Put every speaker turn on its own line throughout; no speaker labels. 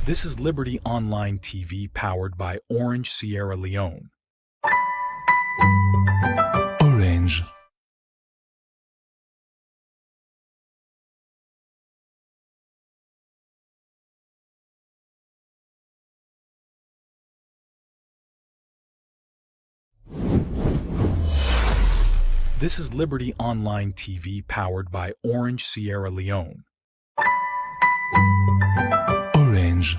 This is Liberty Online TV powered by Orange Sierra Leone. Orange. This is Liberty Online TV powered by Orange Sierra Leone. Orange.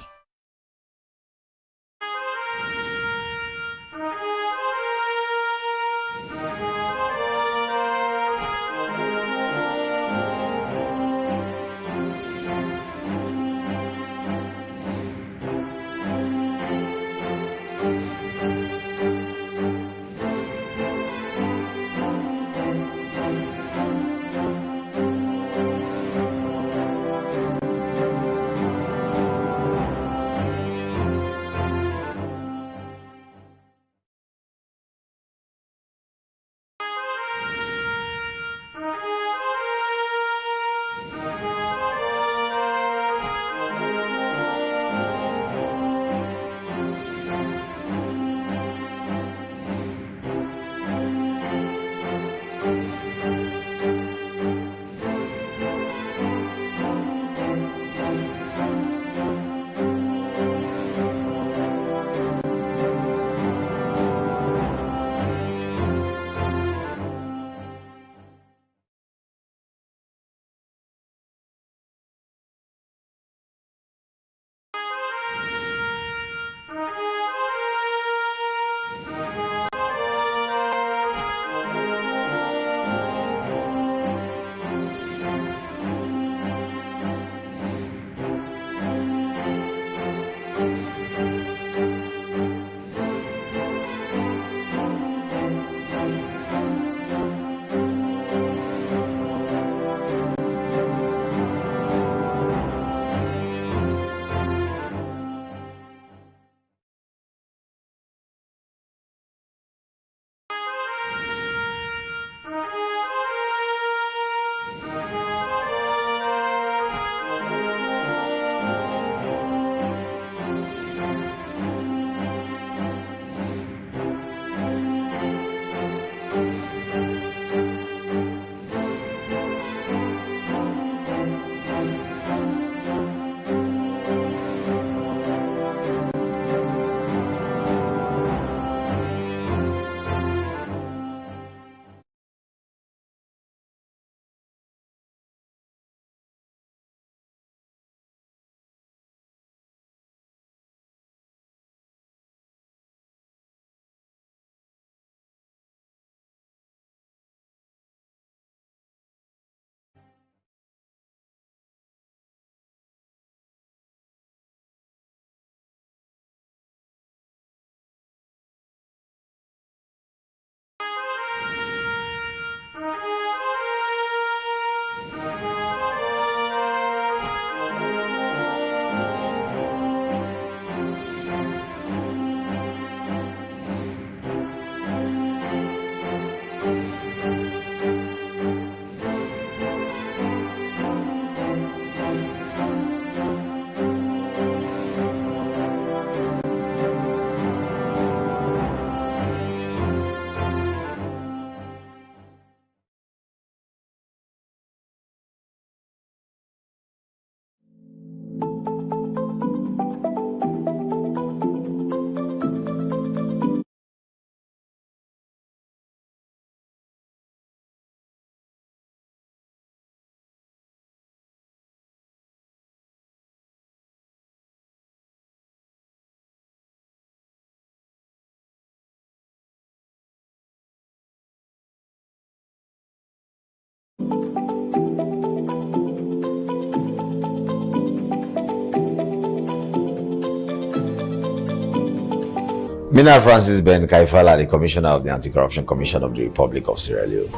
Mina Francis Ben Kaifala, the Commissioner of the Anti-Corruption Commission of the Republic of Sierra Leone.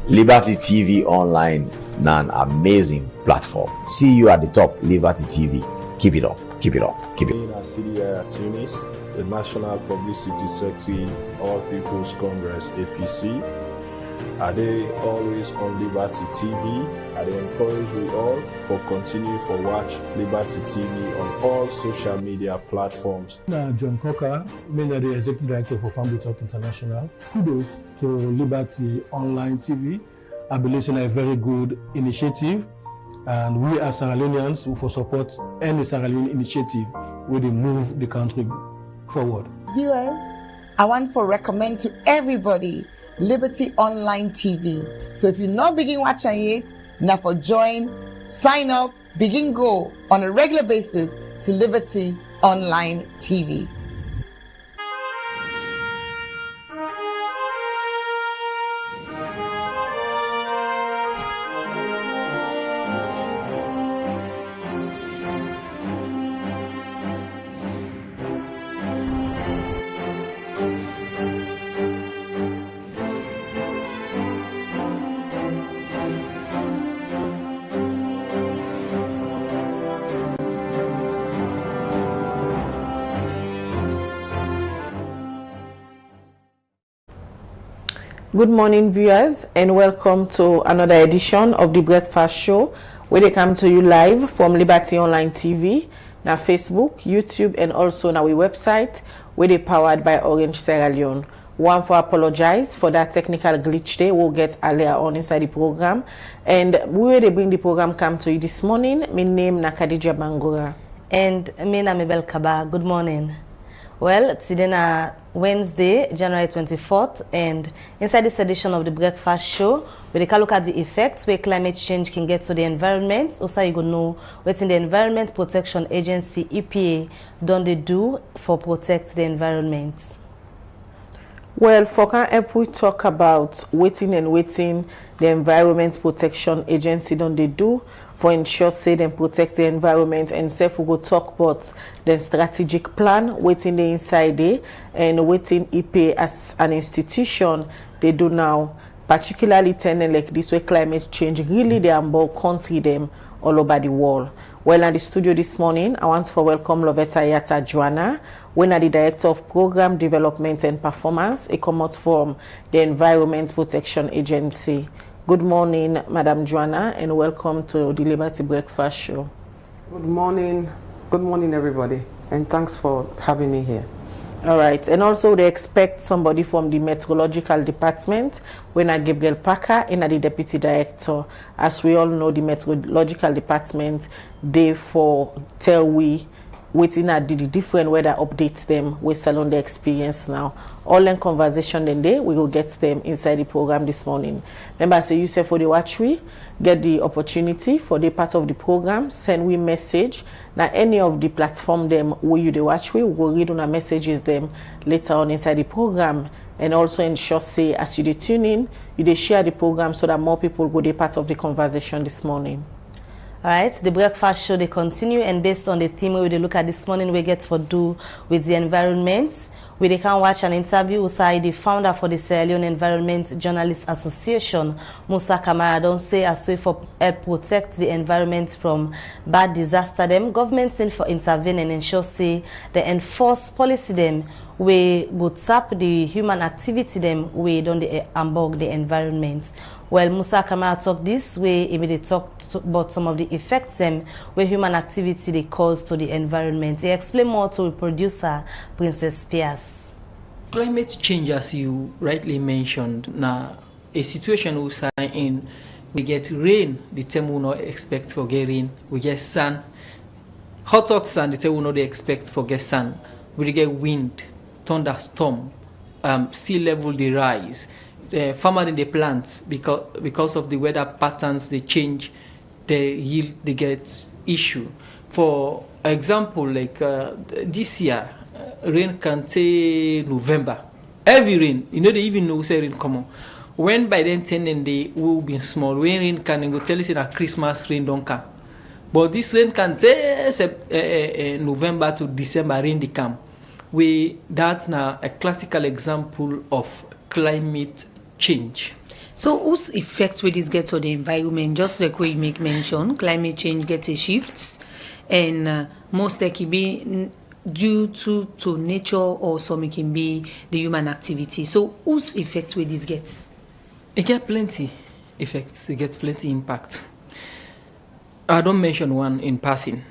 Liberty TV Online, an amazing platform. See you at the top, Liberty TV. Keep it up, keep it up, keep it up.
In Asidia Tunis, the National Publicity Secretary, All People's Congress, APC. Are they always on Liberty TV? I encourage we all for continue for watch Liberty TV on all social media platforms.
John Coker, the Executive Director for Family Talk International. Kudos to Liberty Online TV. I believe it's a very good initiative, and we as Sierra Leoneans will for support any Sierra Leone initiative where they move the country forward.
Viewers, I want to recommend to everybody Liberty Online TV. So if you're not begin watching it, now for join, sign up, begin go on a regular basis to Liberty Online TV.
Good morning, viewers, and welcome to another edition of the Breakfast Show, where they come to you live from Liberty Online TV, now Facebook, YouTube, and also now our website, where they powered by Orange Sierra Leone. One for apologize for that technical glitch day. We'll get earlier on inside the program, and where they bring the program come to you this morning. My name na Khadija Bangura,
and me na Mabel Kaba. Good morning. Well, today na Wednesday, January 24th, and inside this edition of the Breakfast Show, we can look at the effects where climate change can get to the environment. Also, you go know what in the Environment Protection Agency (EPA) don't they do for protect the environment.
Well, for can help we talk about waiting the Environment Protection Agency don't they do for ensure say them protect the environment, and say we go talk about the strategic plan waiting the inside there and waiting EPA as an institution they do now, particularly turning like this way climate change really they about country them all over the world. Well, in the studio this morning, I want to welcome Lovetta Yata Joanna, when the Director of Program Development and Performance, a come out from the Environment Protection Agency. Good morning, Madam Joanna, and welcome to the Liberty Breakfast Show.
Good morning, everybody, and thanks for having me here.
All right, and also they expect somebody from the Meteorological Department, when I Gabriel Parker, and the Deputy Director. As we all know, the Meteorological Department, they for tell we waiting at the different weather updates them we sell on the experience now. All in conversation then day we will get them inside the program this morning. Remember, say you say for the watch we get the opportunity for the part of the program, send we message. Now any of the platform them where you the watch we will read on our messages them later on inside the program, and also ensure say as you tune in, you they share the program so that more people will be part of the conversation this morning.
All right, the Breakfast Show, they continue, and based on the theme we look at this morning, we get to do with the environment. We they can watch an interview with the founder for the Sierra Leone Environment Journalists Association, Musa Kamara, don't say as way for help protect the environment from bad disaster. Them governments in for intervene and ensure say they enforce policy them we go tap the human activity them we don't ambog the environment. Well, Musa Kamara talk this way, they talk about some of the effects them where human activity they cause to the environment. They explain more to producer Princess Pierce.
Climate change, as you rightly mentioned, now a situation we are in, we get rain, the time we not expect for get rain. We get sun, hot sun, the time we not expect for get sun. We get wind, thunderstorm, sea level they rise. Farmer in the plants because of the weather patterns they change, the yield they get issue. For example, like this year, rain can say November. Every rain, they even know say rain come on. When by then 10 and they will be small, when rain can go tell us that Christmas rain don't come. But this rain can say November to December rain they come. That's now a classical example of climate change.
So whose effect will this get to the environment? Just like we make mention, climate change gets a shift, and most likely be due to nature, or some it can be the human activity. So whose effect will this get?
It get plenty effects. It gets plenty impact. I don't mention one in passing.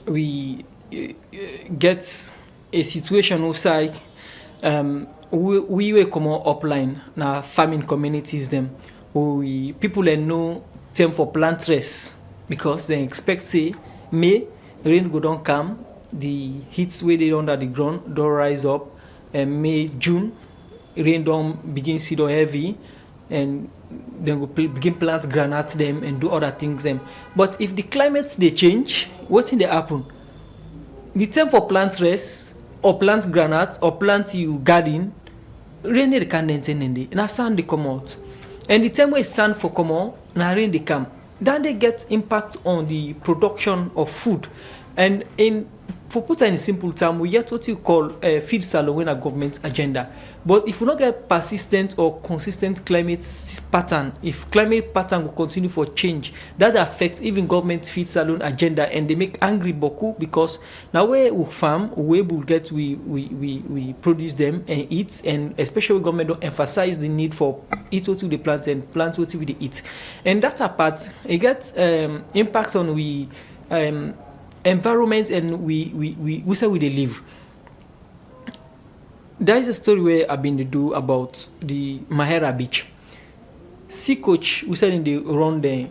We get a situation outside. We were come upline na farming communities them. People know them for plant rest because they expect say May rain go don't come, the heats where they under the ground don't rise up, and May June rain don't begin see heavy, and then go begin plant granates them and do other things them. But if the climates they change, what's in the happen? The time for plant rest or plant granates or plant you garden, rain they can't maintain in the na sand they come out. And the time where sand for come out, na rain they come. Then they get impact on the production of food. And for put in simple term, we get what you call a feed salon in a government agenda. But if we don't get persistent or consistent climate pattern, if climate pattern will continue for change, that affects even government feed salon agenda, and they make angry boku because now where we farm, we will get we produce them and eat, and especially government don't emphasize the need for eat what we plant and plant what we eat, and that apart, it gets impact on we. Environment and we say we they live. There is a story where I've been to do about the Mahera Beach. Sea coach, we said in the run the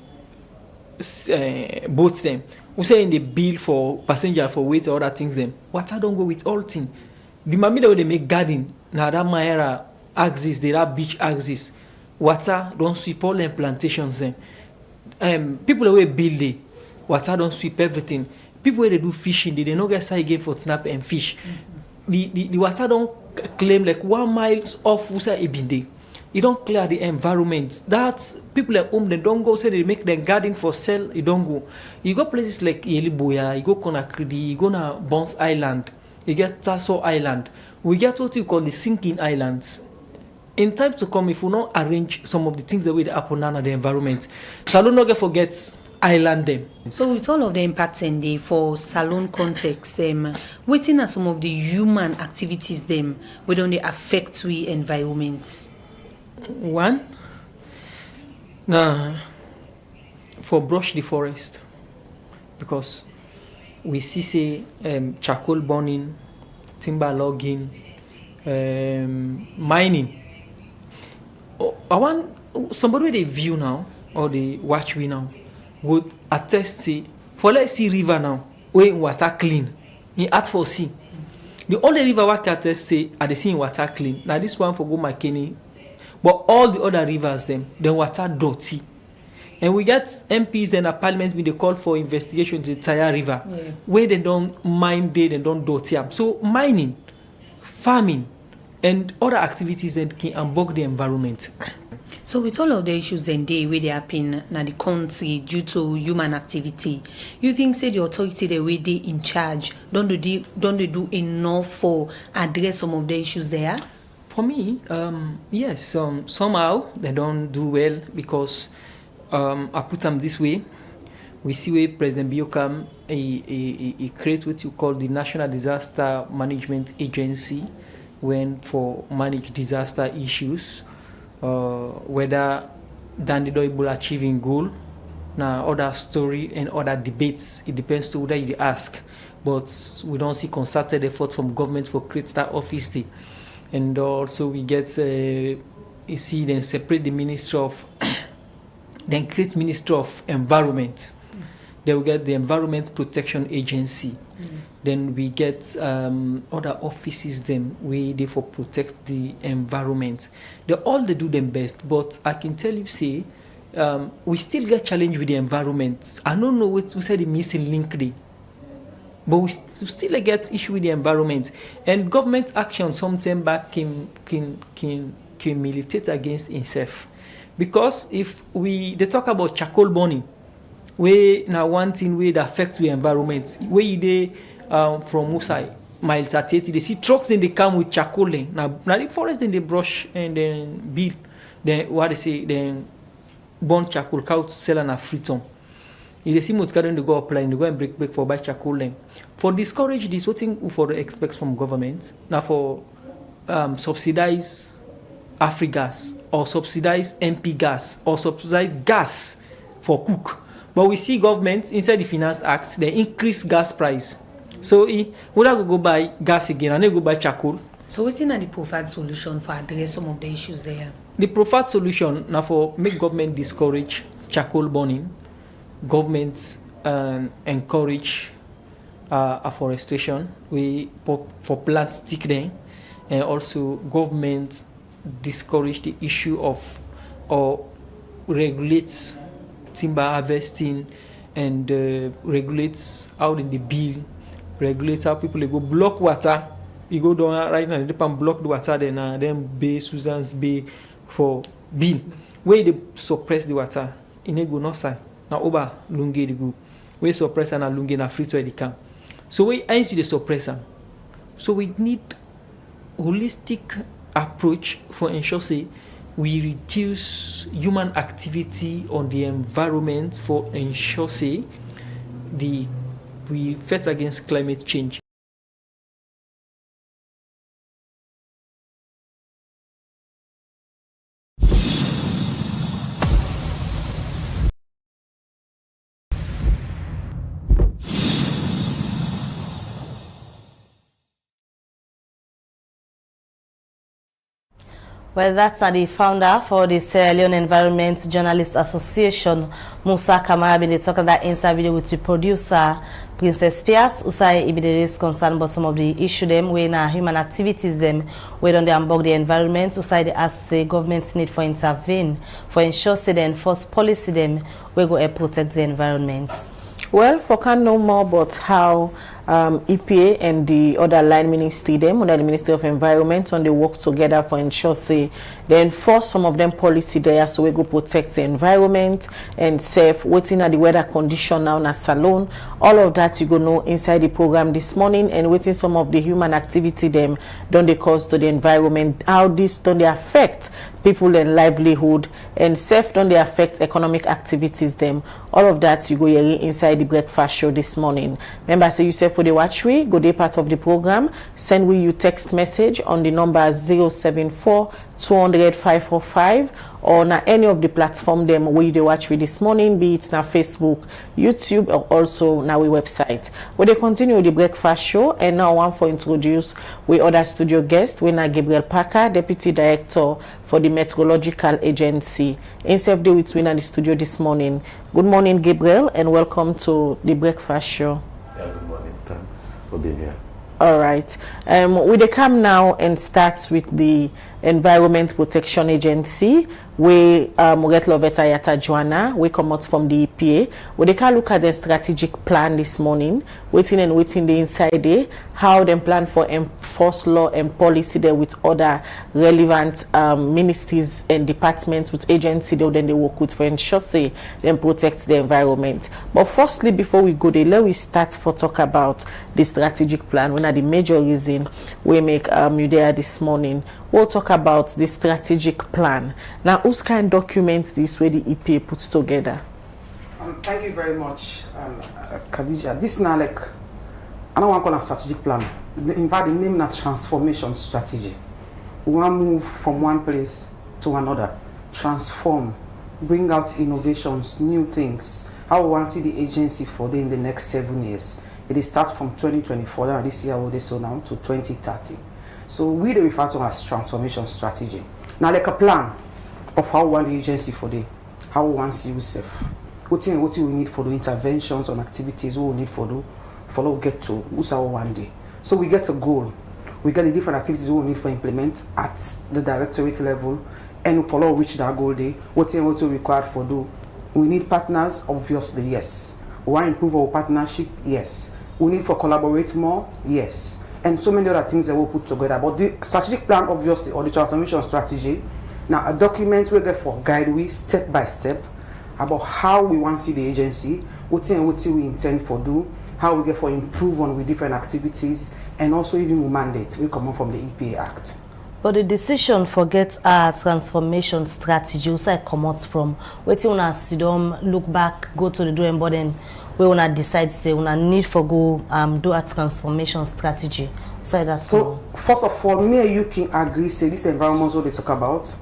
boats them. We say in the bill for passenger for weight or other things them. Water don't go with all thing. The mamida where they make garden now that Mahera axis, that beach axis. Water don't sweep all them plantations them. People away build it. Water don't sweep everything. People where they do fishing, they don't get side again for snap and fish. The water don't claim like 1 mile off Usa Ebinde. It don't clear the environment. That's people at home, they don't go say they make their garden for sale, you don't go. You go places like Yeliboya, you go Conakry, you go na Bones Island, you get Tasso Island. We get what you call the sinking islands. In time to come, if we not arrange some of the things that will happen now in the environment, so I don't get forget island them.
So with all of the impacts in the for salon context them, waiting are some of the human activities them we don't they affect we environments.
One, now for brush the forest, because we see say charcoal burning, timber logging, mining. I want somebody with a view now or they watch we now would attest say for let's see river now where water clean in at for sea. The only river water attest say are the sea water clean. Now this one for go McKinney, but all the other rivers them the water dirty. And we get MPs then at parliament when they call for investigation to the entire river where they don't mine they don't dirty them. So mining, farming, and other activities that can unbog the environment.
So with all of the issues then where they happen in the country due to human activity, you think say the authority the way they in charge don't they do enough for address some of the issues there?
For me, yes, somehow they don't do well because I put them this way. We see where President Biokam he create what you call the National Disaster Management Agency when for manage disaster issues. Whether then they don't able achieving goal, now other story and other debates. It depends to whether you ask, but we don't see concerted effort from government for create that office day. And also we get you see then separate the Ministry of then create Ministry of Environment. Then we get the Environment Protection Agency. Then we get other offices them where they for protect the environment. They do them best, but I can tell you say we still get challenged with the environment. I don't know what we said the missing link there, but we still get issue with the environment. And government action sometime back can militate against itself, because if they talk about charcoal burning, where now one thing where that affect the environment, where they from Musai, miles at 80, they see trucks and they come with charcoal. Now the forest then they brush and then build, then what they say, then burn charcoal, cow sell and a free ton. If they see Mutkaden, they go apply and they go and break for buy charcoal. For discourage this, what thing for the expects from government now for subsidize AfriGas or subsidize MP gas or subsidize gas for cook. But we see government inside the Finance Act, they increase gas price. So we go buy gas again and they go buy charcoal.
So what's in the preferred solution for address some of the issues there?
The preferred solution now for make government discourage charcoal burning, government encourage afforestation, we for plant stick there, and also government discourage the issue of or regulates timber harvesting and regulates out in the bill, regulates how people go block water. You go down right now, they block the water, then Bay, Susan's Bay for bill. Where they suppress the water, in go north side. Now over Lunge the go. We suppress and Lunge na free to the camp. So we ain't see the suppressor. So we need holistic approach for ensure say we reduce human activity on the environment for ensure say we fight against climate change.
Well, that's the founder for the Sierra Leone Environment Journalists Association, Musa Kamara, been talking that interview with the producer, Princess Pierce, Usai Ibidere concerned about some of the issue them when human activities them where on the unbug the environment. Usai they ask say government need for intervene for ensure say the enforce policy them we go help protect the environment.
Well, for can know more about how EPA and the other line ministry them under the Ministry of Environment on they work together for ensure say they enforce some of them policy there so we go protect the environment and safe waiting at the weather condition now na salon. All of that you go know inside the program this morning and waiting some of the human activity them don't they cause to the environment, how this don't they affect people and livelihood and safe don't they affect economic activities them. All of that you go hearing inside the breakfast show this morning. Remember say you say for the watch we go day part of the program, send we you text message on the number 074 200 545 or na any of the platform them where they watch with this morning, be it na Facebook, YouTube, or also na we website. We they continue the breakfast show and now one for introduce we other studio guest we na Gabriel Parker, Deputy Director for the Meteorological Agency. Instead day with we na the studio this morning. Good morning, Gabriel, and welcome to the breakfast show.
Yeah, good morning. Thanks for being here.
All right. We they come now and start with the Environment Protection Agency. We get Lovetta Yata Joanna. We come out from the EPA. We they can look at the strategic plan this morning. Waiting the inside there. How them plan for enforce law and policy there with other relevant ministries and departments with agencies then they work with for ensure say them protect the environment. But firstly, before we go there, let we start for talk about the strategic plan. One of the major reason we make you there this morning. We'll talk about the strategic plan. Now, who's can document this way the EPA puts together?
Thank you very much, Khadija. This now like I don't want to call a strategic plan. In fact, the name na transformation strategy. We want to move from one place to another, transform, bring out innovations, new things. How we want to see the agency for in the next 7 years. It starts from 2024, now this year we so now to 2030. So we refer to as transformation strategy. Now like a plan of how we want the agency for the, how we want to see yourself. What we need for the interventions on activities, what we need for the follow get to one day. So we get a goal. We get the different activities we need for implement at the directorate level and we follow reach that goal day. What we required for do. We need partners, obviously, yes. We want to improve our partnership, yes. We need for collaborate more, yes. And so many other things that we'll put together. But the strategic plan, obviously, or the transformation strategy, now a document we get for guide we step by step about how we want to see the agency, what we intend for do, how we get for improve on with different activities, and also even we mandate we come from the EPA Act.
But the decision for get our transformation strategy also come out from waiting on us to look back, go to the drawing board, and we wanna decide say we need for go do a transformation strategy.
So first of all, me and you can agree say this environment what they talk about.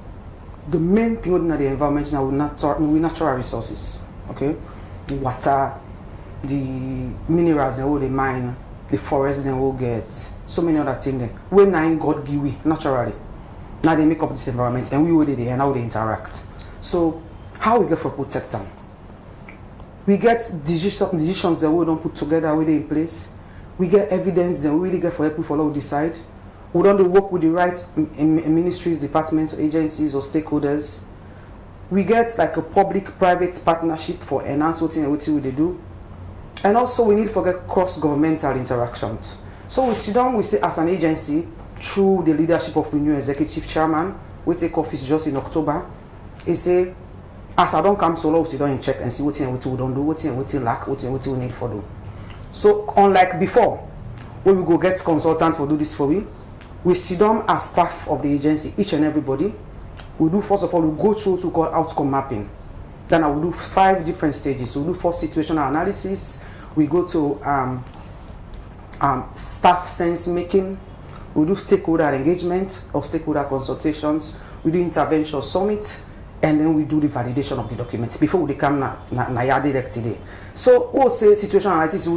The main thing within the environment now we natural resources, okay? The water, the minerals and all the mine, the forest then will get so many other things there. When nine God give we naturally. Now they make up this environment and we will there and how they interact. So how we get for protect them? We get decisions that we don't put together with in place. We get evidence that we really get for people follow decide. We don't work with the right ministries, departments, agencies or stakeholders. We get like a public-private partnership for enhance what they do. And also we need to get cross-governmental interactions. So we sit down, we say as an agency, through the leadership of the new executive chairman, we take office just in October. He say, as I don't come solo, we sit down and check and see what we don't do, what we lack, what we need for do. So unlike before, when we go get consultants for do this for we sit down as staff of the agency, each and everybody. We do first of all, we go through to call outcome mapping. Then I will do 5 different stages. We do first situational analysis. We go to staff sense making. We do stakeholder engagement or stakeholder consultations. We do intervention summit, and then we do the validation of the document before we come na direct today. So we'll say situational analysis.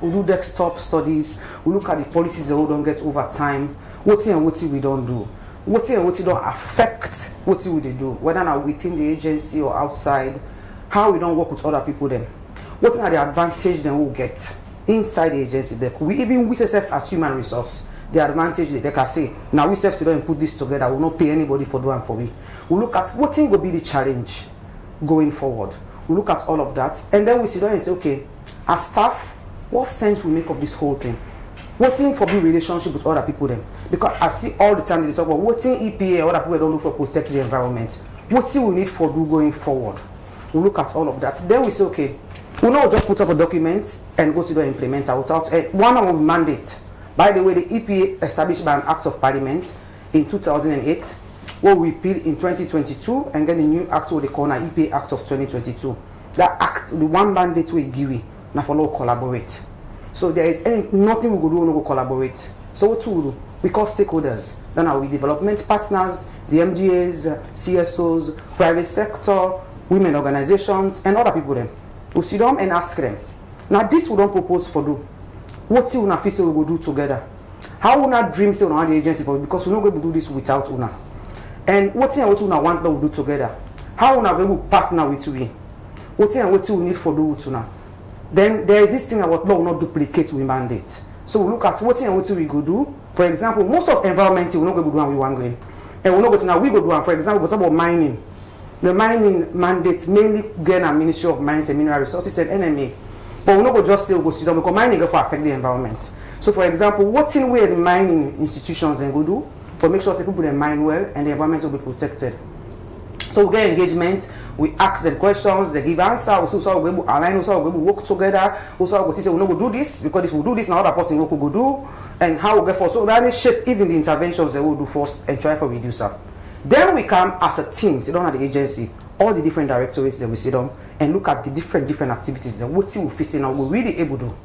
We do desktop studies. We look at the policies that we don't get over time. What we don't do. What don't affect what we do, whether now within the agency or outside. How we don't work with other people then. What are the advantage then we'll get inside the agency? We even we self as human resource. The advantage they can say now we self to don't put this together. We'll not pay anybody for doing for we. We look at what thing will be the challenge going forward. We look at all of that and then we sit down and say, okay, as staff, what sense we make of this whole thing? What thing for build relationship with other people then? Because I see all the time they talk about what thing EPA and other people don't do for protect the environment. What thing we need for do going forward? We look at all of that. Then we say, okay, we not just put up a document and go to the implementer without one of mandate. By the way, the EPA established by an Act of Parliament in 2008, what we repealed in 2022, and then the new act what they call an EPA Act of 2022. That act, the one mandate we give we now follow collaborate. So there is nothing we go do, we go collaborate. So what we do? We call stakeholders. Then are we development partners, the MDAs, CSOs, private sector, women organizations, and other people then. We sit down and ask them. Now this we don't propose for do. What we not feel we go do together? How we not dream say on the agency for because we not going to do this without una. And what we not want to do together? How we not going to partner with we? What we need for do with una? Then there is this thing about law will not duplicate we mandate. So we look at what we go do. For example, most of environment we not going to do and we want going. And we not going to now we go do and for example, what's about mining? The mining mandates mainly gain a Ministry of Mines and Mineral Resources and NMA. But we're not going to just say we go sit down because mining will affect the environment. So for example, what thing we the mining institutions then go do for make sure that people they mine well and the environment will be protected. So we get engagement, we ask them questions, they give answer, also we align, also we work together, also we say we not go do this because if we do this now other person what we go do and how we get for so we only shape even the interventions they will do first and try for reduce up. Then we come as a team, sit down at the agency, all the different directorates that we sit down and look at the different activities that what team we facing now we're really able to do.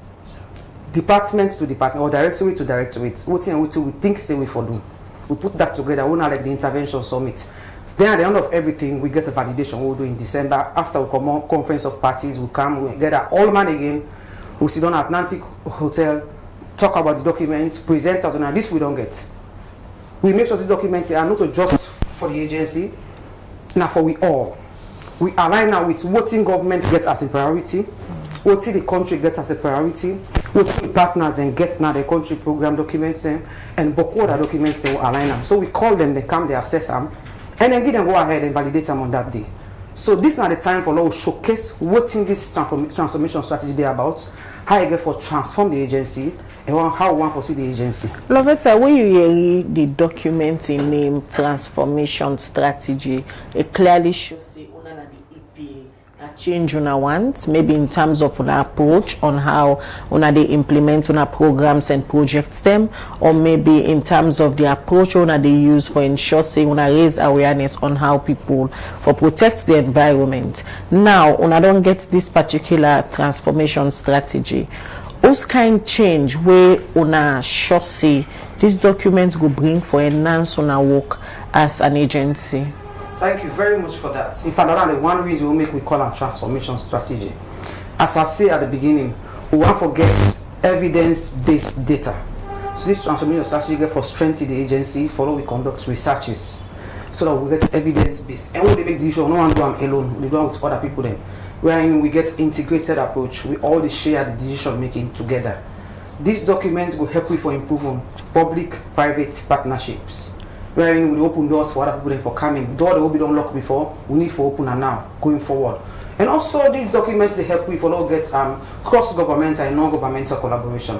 Department to department or directorate to directorate, what team we think say we for do. We put that together, we not like the intervention summit. Then at the end of everything, we get a validation we'll do in December. After we come on conference of parties, we come, we gather all man again, we sit down at Atlantic Hotel, talk about the documents, present out, and this we don't get. We make sure these documents are not just for the agency, now for we all. We align now with what in government gets as a priority, what in the country gets as a priority, what the partners and get now the country program documents them, and book order documents they will align them. So we call them, they come, they assess them, and then give them go ahead and validate them on that day. So this is not the time for law to showcase what in this transformation strategy they about, how you get for transform the agency, and how we want to see the agency.
Lovetta, when you hear the document in name transformation strategy, it clearly shows say the EPA change una want, maybe in terms of una approach on how una they implement una programs and projects them, or maybe in terms of the approach una they use for ensure say una raise awareness on how people for protect the environment. Now una don't get this particular transformation strategy. Whose kind change where una sure see these documents go bring for enhance una work as an agency?
Thank you very much for that. In fact, that's the one reason we call a transformation strategy. As I say at the beginning, we want to get evidence-based data. So this transformation strategy get for strengthen the agency, follow we conduct researches, so that we get evidence-based. And when they make decision, no one do them alone. We do it with other people then. Wherein we get integrated approach. We all share the decision making together. These documents will help you for improving public-private partnerships. Wherein we open doors for other people for coming. Door that will be unlocked before, we need for open and now, going forward. And also these documents, they help you for get cross-governmental and non-governmental collaboration.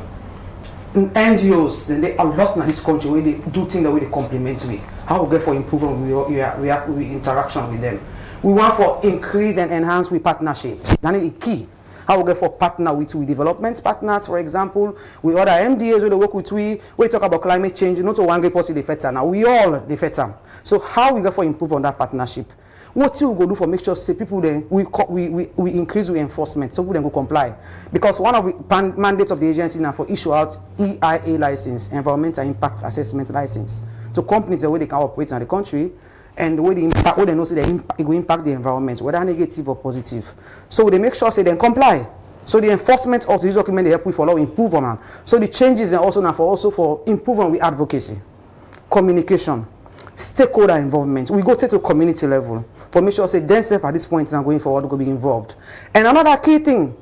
In NGOs, then they a lot in this country where they do things the way they complement with. How we get for improving we interaction with them. We want for increase and enhance with partnerships. That is key. How we get for partner with development partners, for example, with other MDAs where they work with we talk about climate change, not one great policy they fetter now. We all they fetter. So how we get for improve on that partnership? What you go do for make sure say people then we increase the enforcement so people then go comply. Because one of the mandates of the agency now for issue out EIA license, environmental impact assessment license, to companies the way they can operate in the country. And the way the impact, what they know say it will impact the environment, whether negative or positive. So they make sure say they comply. So the enforcement of this document they help we follow improve on. So the changes are also now for improvement with advocacy, communication, stakeholder involvement. We go to community level for make sure say themselves at this point now going forward will be involved. And another key thing,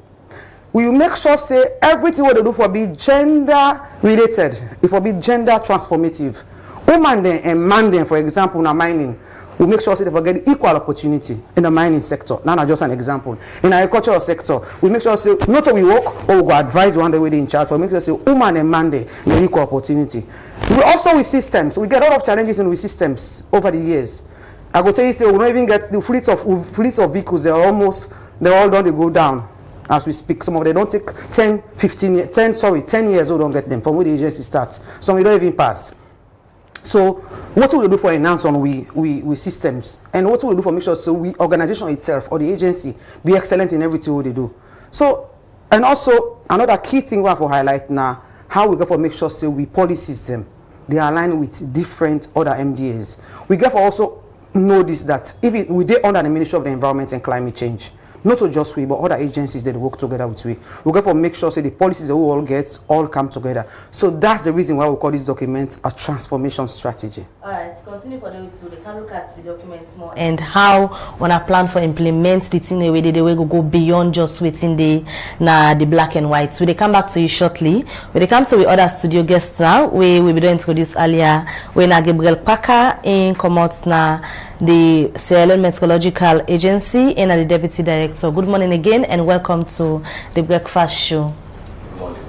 we will make sure say everything what they do for be gender related, it will be gender transformative. Women and man, for example, in mining, we make sure they get equal opportunity in the mining sector. Now, just an example. In the agricultural sector, we make sure say not only we work or we go advise one the way they in charge. So we make sure say women and man they equal opportunity. We also with systems. We get a lot of challenges in with systems over the years. I go tell you say we don't even get the fleets of vehicles. They all done they go down as we speak. Some of them don't take 10 years old don't get them from where the agency starts. Some we don't even pass. So what will we do for enhance on we systems, and what will we do for make sure so we organization itself or the agency be excellent in everything what they do. So and also another key thing we have to highlight now, how we go for make sure so we policies them they align with different other MDAs. We get for also notice that if we dey under the Ministry of the Environment and Climate Change, not just we, but other agencies that work together with we. We go for make sure say the policies that we all get all come together. So that's the reason why we call this document a transformation strategy.
All right, continue for the week so they can look at the documents more and how when I plan for implement the thing the way they will go beyond just waiting the black and white. So they come back to you shortly. When they come to the other studio guests now, we will be introduced earlier when Gabriel Parker in commot na the Sierra Leone Meteorological Agency and the Deputy Director. Good morning again and welcome to the Breakfast Show.
Good morning.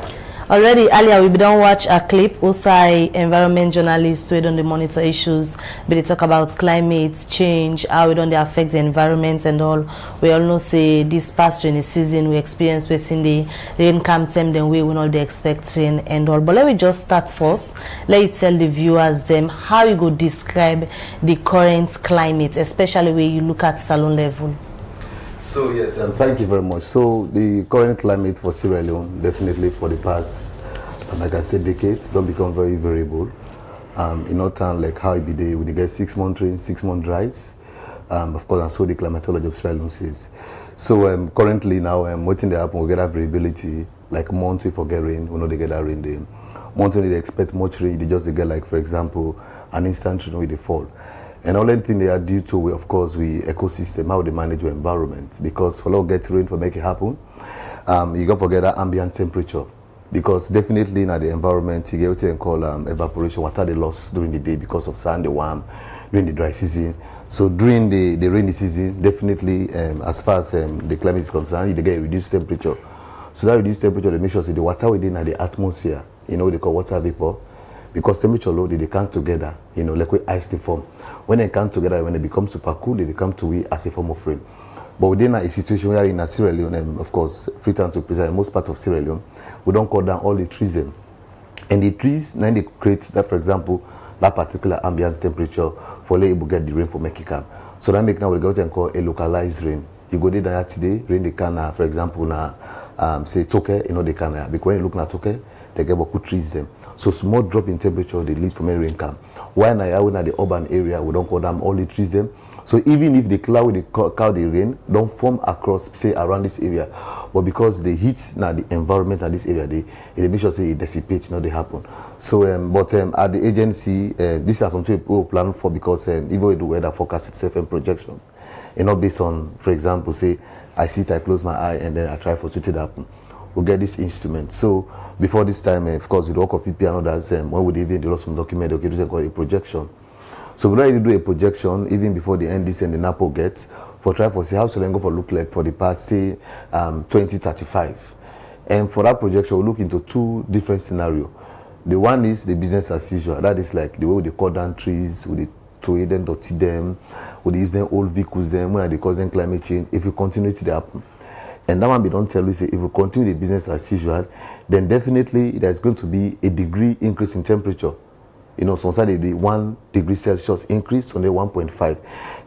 Already earlier we don't watch a clip Usai environment journalists who don't monitor issues, but they talk about climate change, how it don't affect the environment and all. We all know say this past rainy season we experienced within the rain come time then we will not be expecting and all. But let me just start first. Let you tell the viewers them how you go describe the current climate, especially when you look at salon level.
So yes, thank you very much. So the current climate for Sierra Leone, definitely for the past, like I said, decades, don't become very variable. In our town, like how it be there, we get 6 month rain, 6 month dries. Of course, and so the climatology of Sierra Leone says. So currently now, waiting to happen, we get that variability. Like month we forget rain, we know they get that rain there. Month when they expect much rain, they just get like, for example, an instant rain where they fall. And all anything they are due to, of course, we ecosystem, how they manage your environment. Because for long get rain for make it happen, you got to forget that ambient temperature. Because definitely in the environment, you get what they call evaporation, water they lost during the day because of sun, the warm, during the dry season. So during the rainy season, definitely, as far as the climate is concerned, you get reduced temperature. So that reduced temperature, they make sure the water within the atmosphere, they call water vapor. Because temperature low, they come together, like we ice they form. When they come together, when they become super cool, they come to we as a form of rain. But within a situation where in a Sierra Leone, and of course, Freetown to present most part of Sierra Leone, we don't cut down all the trees them. And the trees, then they create that, for example, that particular ambient temperature for able to get the rain for Mexican. So that make now we go and call a localized rain. You go there today, rain the can, for example, now say Toke, they can, because when you look at Toke, they get about trees them. So small drop in temperature, they lead from a rain camp. While now in the urban area, we don't call them all the trees them. So even if the cloud, the rain don't form across, say, around this area, but because the heat now the environment at this area, they make sure say it dissipates, they happen. So, at the agency, this is something we plan for because even with the weather forecast itself and projection, not based on, for example, say I close my eye and then I try for it to happen. We'll get this instrument. So before this time, of course, with the work of EP and others, when we even do some document, okay, do a projection. So we already do a projection even before the NDC and the NAPO gets for try for see how Selengo for look like for the past say 2035. And for that projection, we look into two different scenarios. The one is the business as usual. That is like the way they cut down trees, with the throw them, dirty them, with use them old vehicles them, when they cause them climate change. If you continue to happen. And that one we don't tell you say if we continue the business as usual, then definitely there's going to be a degree increase in temperature. Some side the 1 degree Celsius increase on the 1.5.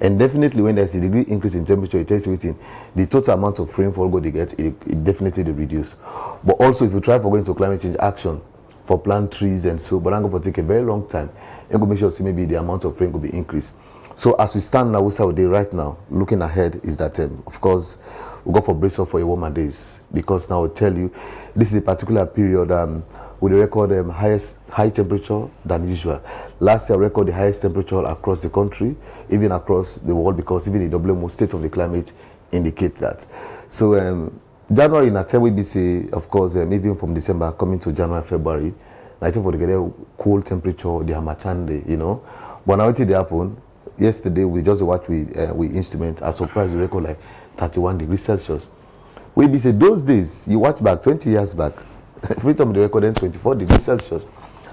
And definitely when there's a degree increase in temperature, it takes within the total amount of rainfall go they get, it definitely reduce. But also if you try for going to climate change action for plant trees and so, but I'm going to take a very long time. And go make sure maybe the amount of rain will be increased. So as we stand now, right now, looking ahead is that of course we go for brace up for a warmer days because now I'll tell you this is a particular period with a record high temperature than usual. Last year, record the highest temperature across the country, even across the world, because even the WMO state of the climate indicate that. So January, in a time we say, of course, even from December coming to January, February, I think for the get a cool temperature, the Hamatan day, But now it did happen. Yesterday, we just watched we instrument. I surprised the record like 31 degrees Celsius. We be say those days, you watch back 20 years back. Freetown the record then 24 degrees Celsius.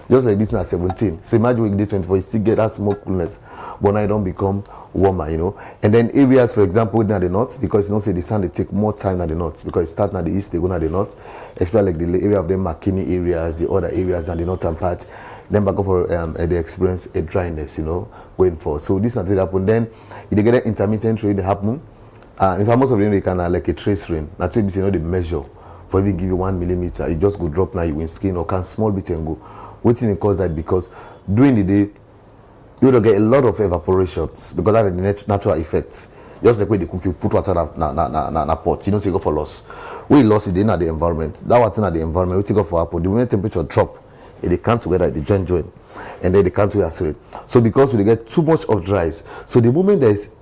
Just like this now 17. So imagine weekday 24, you still get that small coolness, but now it don't become warmer, And then areas, for example, in the north, because say the sun they take more time than the north, because it start at the east, they go to the north, especially like the area of the Makini areas, the other areas and the northern part. Then back up for they experience a dryness, going forward. So this not really happen. Then if they get an intermittent rain, they happen. In fact, most of the rain they can like a trace rain. That's why they measure. For even give you 1 millimeter, it just go drop now you win skin or can small bit and go. Waiting it cause that because during the day you will get a lot of evaporations because that is the natural effects. Just like when they cook, you put water na pot, so you go for loss. We lost it in the environment. That water in the environment, we take off for apple. The moment temperature drop, they come together, they join, and then they come to accelerate. So because we get too much of dries, so the moment there is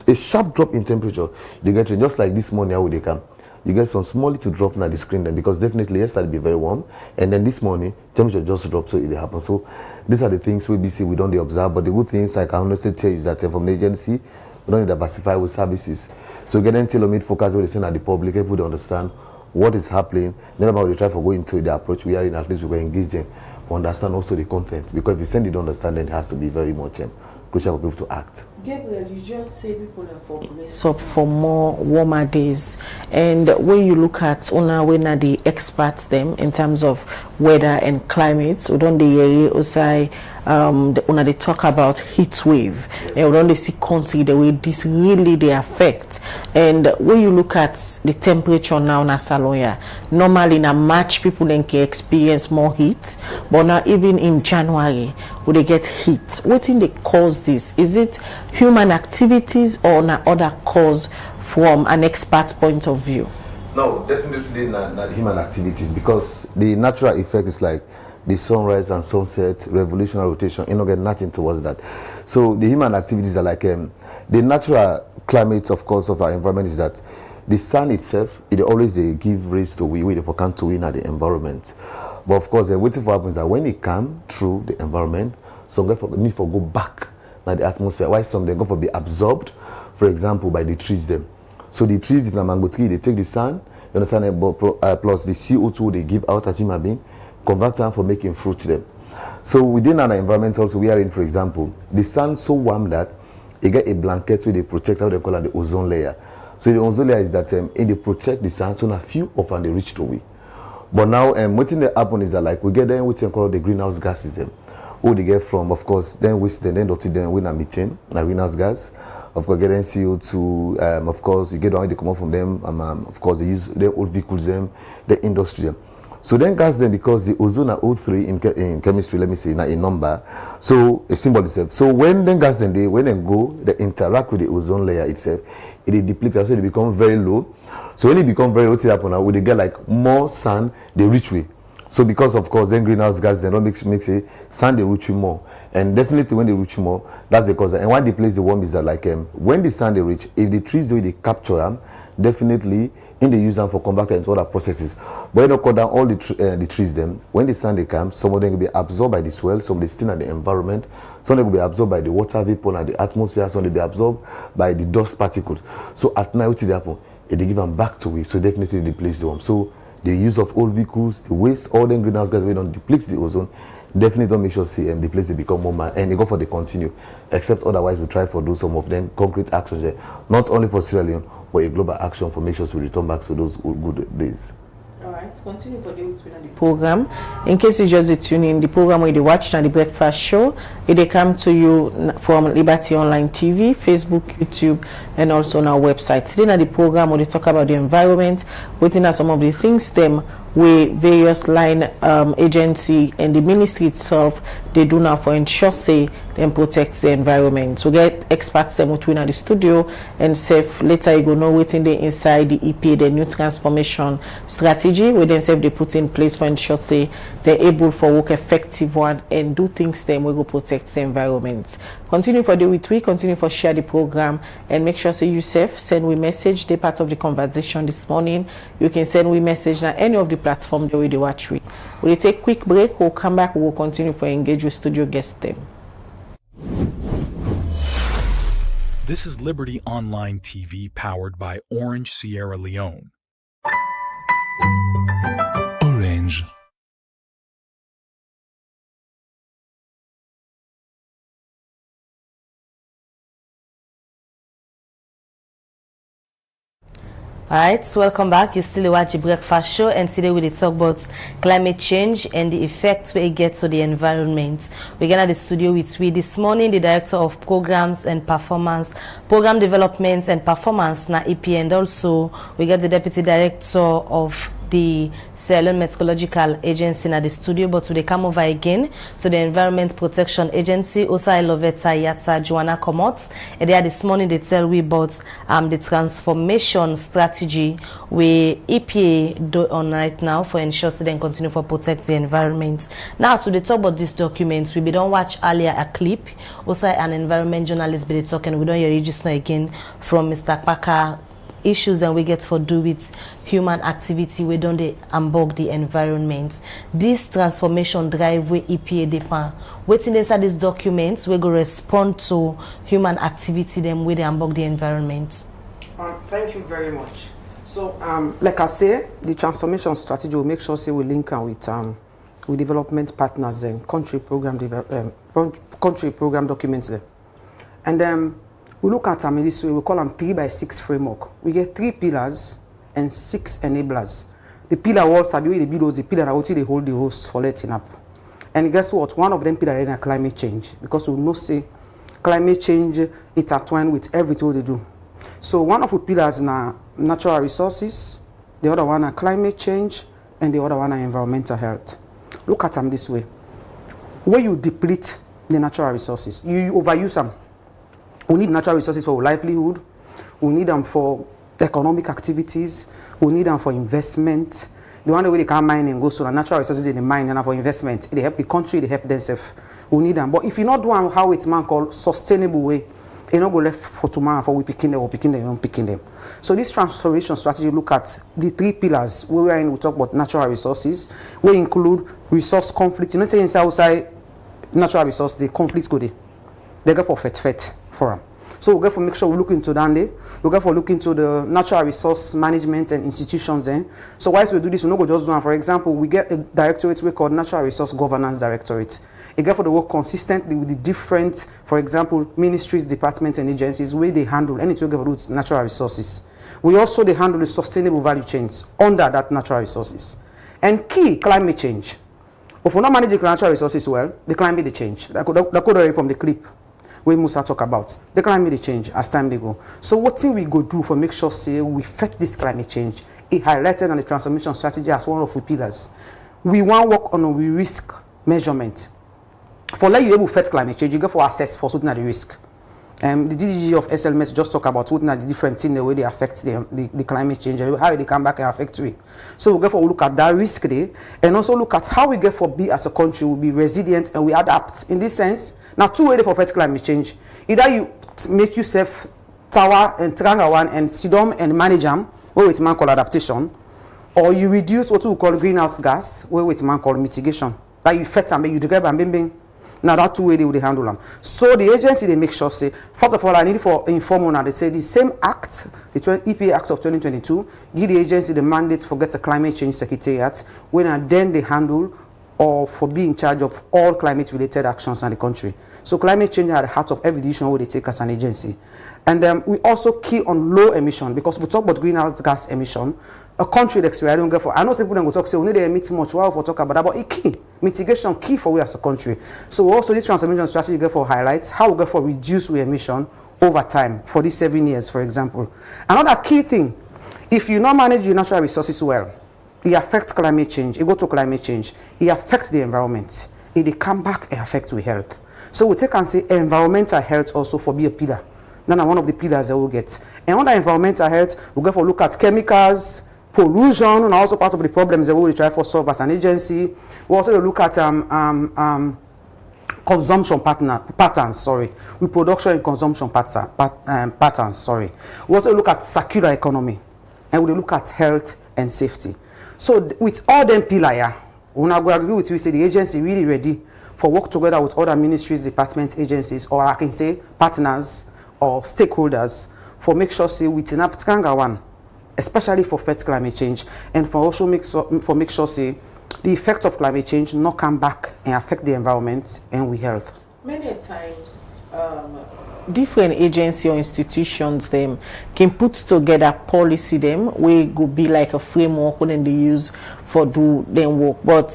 a sharp drop in temperature, they get rain. Just like this morning, how they come. You get some small little drop now the screen then because definitely yesterday be very warm and then this morning temperature just dropped so it happens. So these are the things we see we don't observe, but the good things I can honestly tell you is that from the agency we don't diversify with services. So getting tailor-made focus what they send at the public, people understand what is happening. Then about they try to go into the approach we are in, at least we are engaging to understand also the content because if you send it to understand then it has to be very much crucial for people to act.
Gabriel, you just say people are for brace up for more warmer days, and when you look at when the experts them in terms of weather and climate, we don't say they talk about heat wave, and we don't see country the way this really they affect. And when you look at the temperature now in Saloya, normally in a March people then can experience more heat, but now even in January when they get heat, what thing they cause this? Is it human activities or other cause from an expert point of view?
No, definitely not human activities because the natural effect is like the sunrise and sunset, revolutionary rotation, get nothing towards that. So the human activities are like the natural climate, of course, of our environment is that the sun itself, it always give rays to we for can to win at the environment. But of course, waiting for happens that when it come through the environment, some need for go back now the atmosphere. Why some they go for be absorbed, for example, by the trees them. So the trees, if the mango tree, they take the sun, you understand, plus the CO2 they give out as human being, convert them for making fruit them. So within our environment also we are in, for example, the sun so warm that you get a blanket where they protect, how they call it, the ozone layer. So the ozone layer is that they protect the sun, so a few of them they reach to we. But now what thing that happen is that like we get them what they call the greenhouse gases who they get from, of course, then waste then dirty then we methane, greenhouse gas. Of course, get CO2. Of course, you get the one they come out from them. Of course, they use their old vehicles, them, the industry. So then gas them because the ozone are O3 in chemistry. Let me say not a number. So a symbol itself. So when then gas then when they go, they interact with the ozone layer itself. It depletes, so they become very low. So when it become very low, what happen now? When they get like more sun, they reach way. So because of course then greenhouse gas then don't make it sun they reach more. And definitely when they reach more, that's the cause. And why they place the warm is that like when the sun they reach, if the trees the way they capture them, definitely in they use them for comeback and other processes. But you don't cut down all the trees them. When the sun they come, some of them will be absorbed by the soil, some they still in the environment, some they will be absorbed by the water vapor and the atmosphere, some they be absorbed by the dust particles. So at night what they happen? They give them back to it. So definitely they place the warm. So the use of old vehicles, the waste, all them greenhouse gas we don't deplete the ozone. Definitely don't make sure the place they become more and they go for the continue. Except otherwise we try for do some of them concrete actions there. Not only for Sierra Leone, but a global action for make sure we return back to those good days.
Alright, continue for the program. In case you just tune in, the program where they watch now the breakfast show, they come to you from Liberty Online TV, Facebook, YouTube, and also on our website. Today now the program where they talk about the environment, waiting at some of the things them where various line agency and the ministry itself they do now for ensure say them protect the environment. So get experts them between at the studio and safe later you go know waiting they inside the EPA, the new transformation strategy where then safe they put in place for ensure say they're able for work effective one and do things them we go protect the environment. Continue for the week, continue for share the program and make sure say you safe send we message they part of the conversation this morning. You can send we message now any of the platform the way they watch we. We'll take a quick break, we'll come back, we'll continue for engage with studio guests them.
This is Liberty Online TV powered by Orange Sierra Leone. Orange.
Alright, so welcome back. You still watch the breakfast show, and today we talk about climate change and the effects where it gets to the environment. We're gonna the studio with we this morning, the director of programs and performance, program development and performance na EP, and also we got the deputy director of the Sierra Leone Meteorological Agency at the studio, but they come over again to the Environment Protection Agency. Osai Loveta Yata Joanna Komot, and there this morning they tell we about the transformation strategy we EPA do on right now for ensure so they continue for protect the environment. Now, so they talk about these documents. We don't watch earlier a clip. Osai an environment journalist be talking. We don't hear register again from Mr. Parker. Issues and we get for do with human activity we don't they unbog the environment. This transformation drive where EPA depend waiting inside these documents we go respond to human activity them where they unbog the environment.
Thank you very much. So like I say, the transformation strategy will make sure say we link with development partners and country program documents there. And then we look at them in this way, we call them 3x6 framework. We get 3 pillars and 6 enablers. The pillar walls are the way they build those, the pillar are they hold the host for letting up. And guess what? One of them pillars is climate change, because we know say climate change is intertwined with everything they do. So one of the pillars is natural resources, the other one is climate change, and the other one is environmental health. Look at them this way. Where you deplete the natural resources, you overuse them. We need natural resources for livelihood. We need them for economic activities. We need them for investment. The one way they can mine and go so the natural resources in the mine and for investment. They help the country, they help themselves. We need them. But if you not do how it's man called sustainable way, you not go left for tomorrow for we picking them. So this transformation strategy look at the 3 pillars where we are in. We talk about natural resources. We include resource conflict. You know, say outside natural resources, the conflicts go there. They go for fet for them. So we go for make sure we look into that. We go for look into the natural resource management and institutions then. So whilst we do this, we not go just do one. For example, we get a directorate we call Natural Resource Governance Directorate. It get for the work consistently with the different, for example, ministries, departments, and agencies where they handle anything to with natural resources. We also they handle the sustainable value chains under that natural resources. And key, climate change. If we not manage the natural resources well, the climate they change. That could already from the clip where Musa talk about. The climate they change as time they go. So what thing we go do for make sure say we affect this climate change? It highlighted on the transformation strategy as one of the pillars. We want work on a risk measurement. For let you able to affect climate change, you go for assess for certain the risk. The DDG of SLMS just talk about what are the different things the way they affect the climate change, how they come back and affect we. So we get for look at that risk there, and also look at how we get for be as a country will be resilient and we adapt. In this sense, now two ways for affect climate change. Either you make yourself tower and triangle one and sit down and manage them, where it's man called adaptation, or you reduce what we call greenhouse gas, where it's man called mitigation. Like you affect and you degrade and bing. Now that two way they would handle them. So the agency they make sure say, first of all, I need for inform now they say the same act, the EPA Act of 2022, give the agency the mandate for get a climate change secretariat, when then they handle or for being in charge of all climate related actions in the country. So climate change are at the heart of every decision where they take as an agency. And we also key on low emission, because we talk about greenhouse gas emission. A country that's where I don't get for. I know some people will talk say we need to emit much. Why we talk about that? But it key mitigation key for we as a country. So also this transformation strategy get for highlights how we get for reduce we emission over time for these 7 years, for example. Another key thing, if you not manage your natural resources well, it affects climate change. It go to climate change. It affects the environment. It come back and affect your health. So we take and say environmental health also for be a pillar. Then one of the pillars that we'll get. And under environmental health, we'll go for look at chemicals, pollution, and also part of the problems that we will try for solve as an agency. We also look at consumption patterns, reproduction and consumption patterns, We also look at circular economy, and we look at health and safety. So with all them pillars, we now go agree with you, say the agency really ready for work together with other ministries, departments, agencies, or I can say partners or stakeholders for make sure say we turn up one, especially for affect climate change, and for also make sure say the effect of climate change not come back and affect the environment and we health.
Many times different agency or institutions them can put together policy them where go be like a framework when they use for do them work, but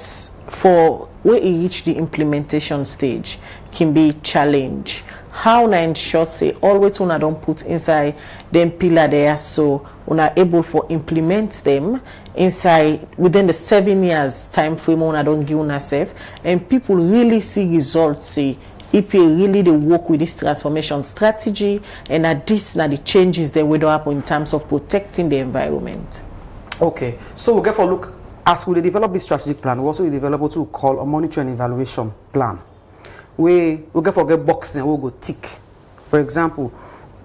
for where it reach the implementation stage can be challenge. How na ensure say always una don't put inside them pillar there so una able for implement them inside within the 7 years time frame una don't give una self, and people really see results, say EPA really they work with this transformation strategy, and at this now the changes that will happen in terms of protecting the environment.
Okay, so we'll get for look as we develop this strategic plan. We also develop what we call a monitoring and evaluation plan. We get for get box and we'll go tick. For example,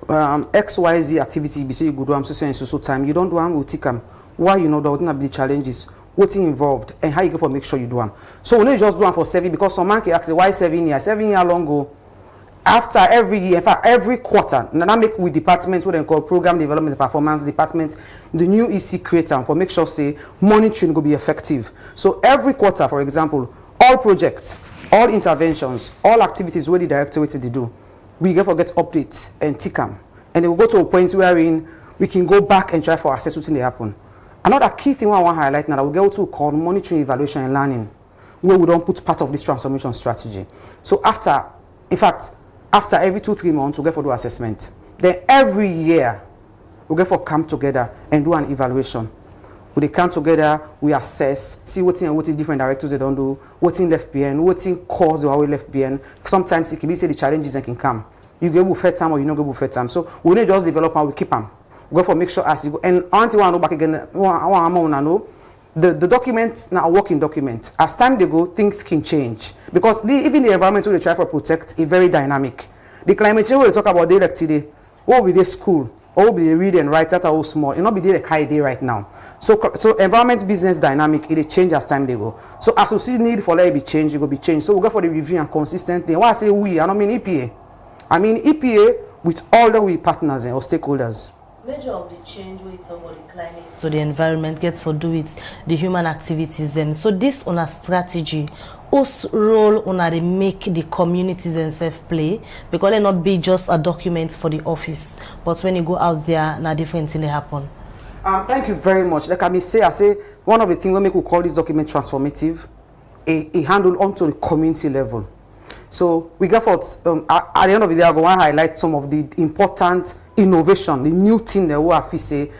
XYZ activity you say you go do so time you don't do them, we'll tick them. Why you know that what be the challenges, what's involved, and how you go for make sure you do them. So we don't just do them for 7 because some man can ask why 7 years? 7 years long ago. After every year, in fact every quarter, now make with departments what they call program development and performance department, the new EC creator for make sure say monitoring will be effective. So every quarter, for example, all projects, all interventions, all activities where the directorate they do, we get forget update and tick them, and they will go to a point wherein we can go back and try for assess what they happen. Another key thing I want to highlight now that we get to call monitoring, evaluation, and learning, where we don't put part of this transformation strategy. So after every 2-3 months, we get for do assessment. Then every year, we get for come together and do an evaluation. We come together, we assess, see what different directors they don't do, what's in left behind, what's in cause or we left behind. Sometimes it can be say the challenges that can come. You go with fair time or you don't go with fair time. So we don't just develop and we keep them. We go for make sure as you go. And until I know back again, I want to know the documents now a working document. As time they go, things can change because even the environment they try to protect is very dynamic. The climate change we talk about day like today, what will be the school? All be read and write that are all small. It not be there like high day right now. So environment business dynamic, it change as time they go. So as we see need for let it be changed, it will be changed. So we go for the review and consistently. Why I say we, I don't mean EPA. I mean EPA with all the we partners and or stakeholders.
Major of the change we talk about the climate so the environment gets for do with the human activities them. So this on a strategy, whose role on they make the communities themselves play, because they not be just a document for the office, but when you go out there, now different things happen.
Thank you very much. Like I say one of the things we make we call this document transformative, a handle onto the community level. So we get for at the end of the day, I go and highlight some of the important innovation, the new thing that we have to say,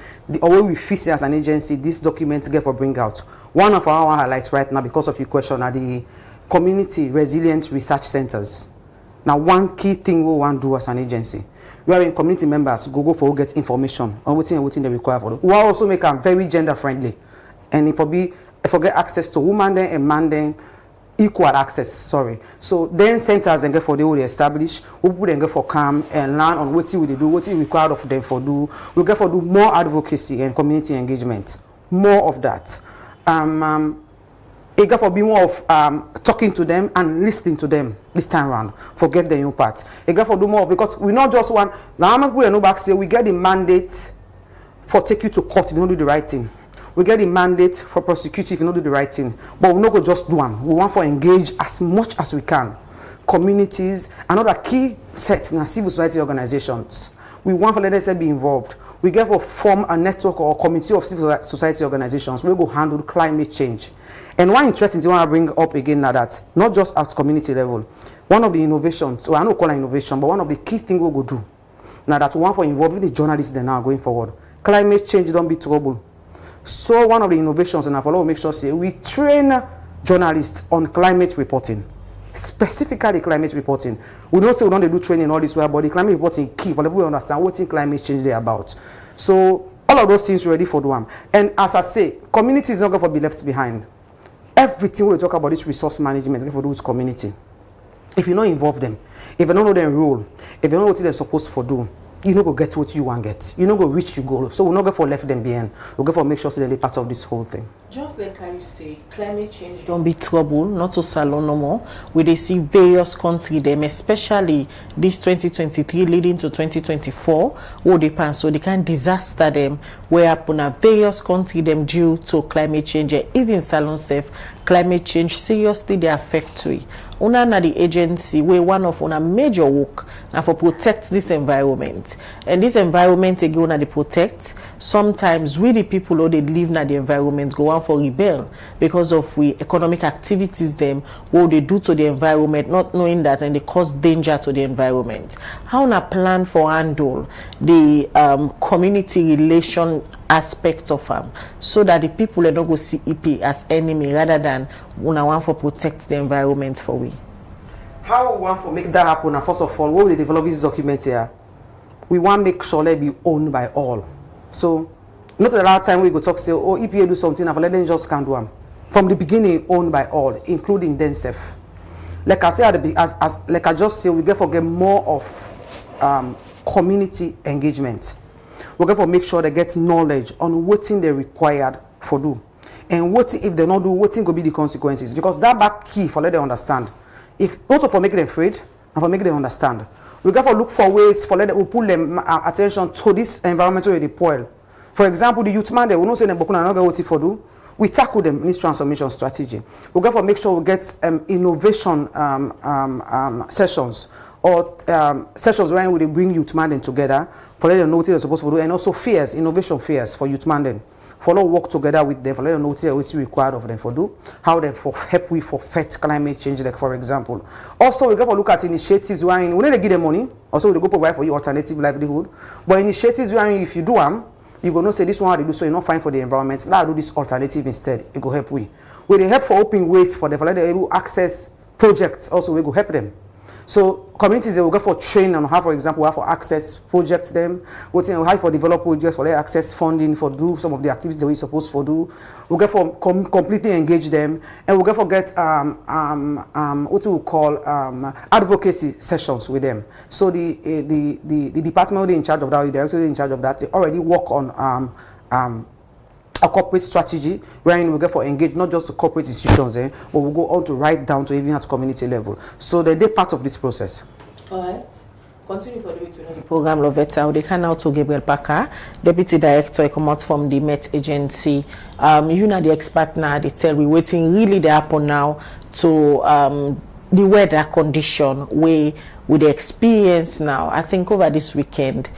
or what we face as an agency, this document get for bring out. One of our highlights right now, because of your question, are the community resilient research centers. Now, one key thing we want to do as an agency, we are in community members go for get information on what they require for them. We also make them very gender friendly, and if we get access to woman then and man then. Equal access, sorry. So then centers and get for they will establish, we put them get for come and learn on what we do, what is required of them for do. We get for do more advocacy and community engagement, more of that. It get for be more of talking to them and listening to them this time around. Forget the new part. It get for do more because we not just want. Now I'm going to no back say we get the mandate for take you to court if you don't do the right thing. We get the mandate for prosecute if you don't do the right thing. But we not go just do one. We want to engage as much as we can. Communities, another key set in our civil society organizations. We want to let them be involved. We get to form a network or committee of civil society organizations. We go handle climate change. And one interesting thing I want to bring up again now that not just at community level. One of the innovations, well I don't call it innovation, but one of the key things we go do now that we want to involve the journalists then now going forward. Climate change don't be trouble. So one of the innovations, and I follow make sure say we train journalists on climate reporting, specifically climate reporting. We don't say we don't do training all this way, but the climate reporting key for people to understand what in climate change they about. So all of those things ready for the one. And as I say, community is not going to be left behind. Everything we talk about this resource management is going to do with community. If you don't involve them, if you don't know their role, if you don't know what they're supposed to do, you no go get what you want get. You no go reach your goal. So we're not going for left them behind. We're going for make sure they're part of this whole thing.
Just like how you say, climate change don't be trouble, not to salon no more. We they see various countries them, especially this 2023 leading to 2024, who they pass so they can disaster them where upon a various countries them due to climate change. Even salon safe climate change seriously they affect we. Una na the agency where one of una major work now for protect this environment. And this environment again they protect. Sometimes we the people who they live na the environment go on for rebel because of we economic activities them what they do to the environment, not knowing that, and they cause danger to the environment. How na plan for handle the community relation aspects of them so that the people don't go see EP as enemy rather than una want for protect the environment for we.
How we want to make that happen? And first of all, what we develop this document here, we want to make sure they be owned by all. So not a lot of time we go talk say, oh, EPA do something, and let them just can't do them. From the beginning, owned by all, including themselves. Like I said, like I just say, we get for get more of community engagement. We get for make sure they get knowledge on what thing they required for do, and what if they not do, what thing will be the consequences. Because that back key for let them understand. If also for making them afraid and for making them understand, we got to look for ways for let them, we pull them attention to this environmental they spoil. For example, the youth man, they will not say them but not get what for do. We tackle them in this transformation strategy. We got to make sure we get innovation sessions or sessions where we bring youth man together for let them know what they're supposed to do, and also fairs, innovation fairs for youth man then. Follow work together with them for let them know what's required of them for do, how they for help we for fight climate change, like for example. Also, we got to look at initiatives where we need to give them money. Also, we go provide for you alternative livelihood. But initiatives where if you do them, you go not say this one they do so you're not fine for the environment. Let's do this alternative instead. It go help we. We they help for open ways for them for let them able access projects. Also, we go help them. So communities they will go for training on how, for example, how for access projects them, how for develop projects for their access funding for do some of the activities that we're supposed to do. We'll get for completely engage them, and we'll get for get what we call advocacy sessions with them. So the department in charge of that, the director in charge of that, they already work on a corporate strategy wherein we get for engage not just the corporate institutions but we'll go on to right down to even at community level. So they're part of this process.
All right. Continue for the program Lovetta. They can now to Gabriel Parker, Deputy Director, come out from the Met Agency. You know the expert now. They tell we waiting really they happen now to the weather condition where with the experience now. I think over this weekend,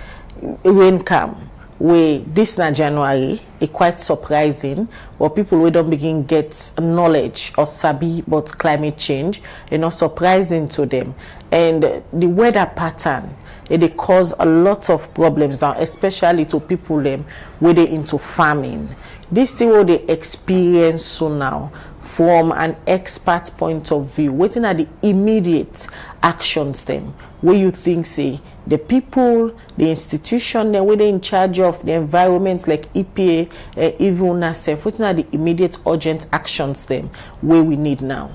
rain come. Where this na January, it quite surprising. But people we don't begin get knowledge or sabi about climate change, not surprising to them. And the weather pattern, it cause a lot of problems now, especially to people them where they into farming. This thing what they experience so now from an expert point of view. Waiting at the immediate actions them where you think say the people, the institution, then where they in charge of the environment like EPA, even NASEF, waiting at the immediate urgent actions them where we need now.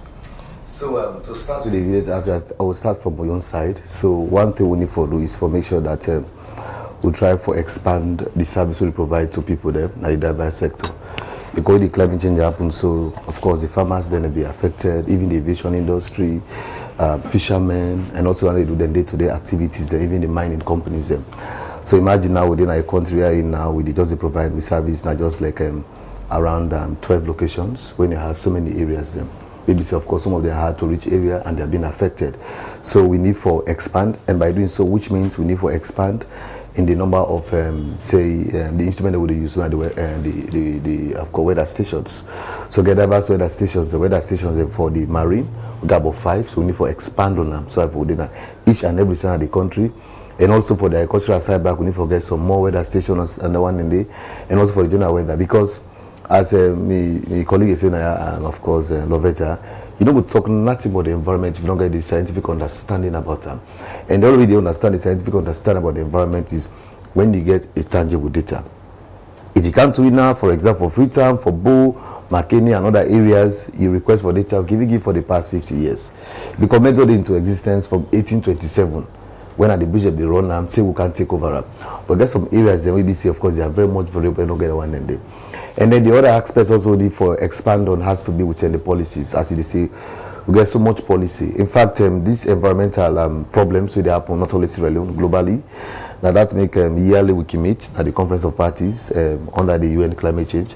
So to start with the immediate action, I will start from my own side. So one thing we need to do is for make sure that we try to expand the service we provide to people there in the diverse sector. Because the climate change happens, so of course the farmers then will be affected, even the aviation industry, fishermen, and also when they do their day-to-day activities, even the mining companies. So imagine now within our country we are in now, we just provide with service, not just like around 12 locations when you have so many areas. Maybe of course some of them are hard to reach area and they are being affected. So we need for expand, and by doing so, which means we need for expand in the number of the instrument that we use the of course weather stations. So get diverse weather stations. The weather stations for the marine we got about 5, so we need for expand on them. So I've within each and every center of the country. And also for the agricultural side back, we need to get some more weather stations and the one in there, and also for the general weather, because as my colleague is saying, of course, Lovetta, you don't talk nothing about the environment if you don't get the scientific understanding about them. And the only way they understand the scientific understanding about the environment is when you get a tangible data. If you come to it now, for example, for Freetown, for Bo, McKinney, and other areas, you request for data, give for the past 50 years. Because method into existence from 1827. When at the budget they run and say we can take over. But there's some areas that we see, of course, they are very much variable and don't get one end. And then the other aspects also need for expand on has to be within the policies. As you see, we get so much policy. In fact, these environmental problems will happen not only Sierra Leone, globally. Now that make yearly we meet at the Conference of Parties under the UN climate change,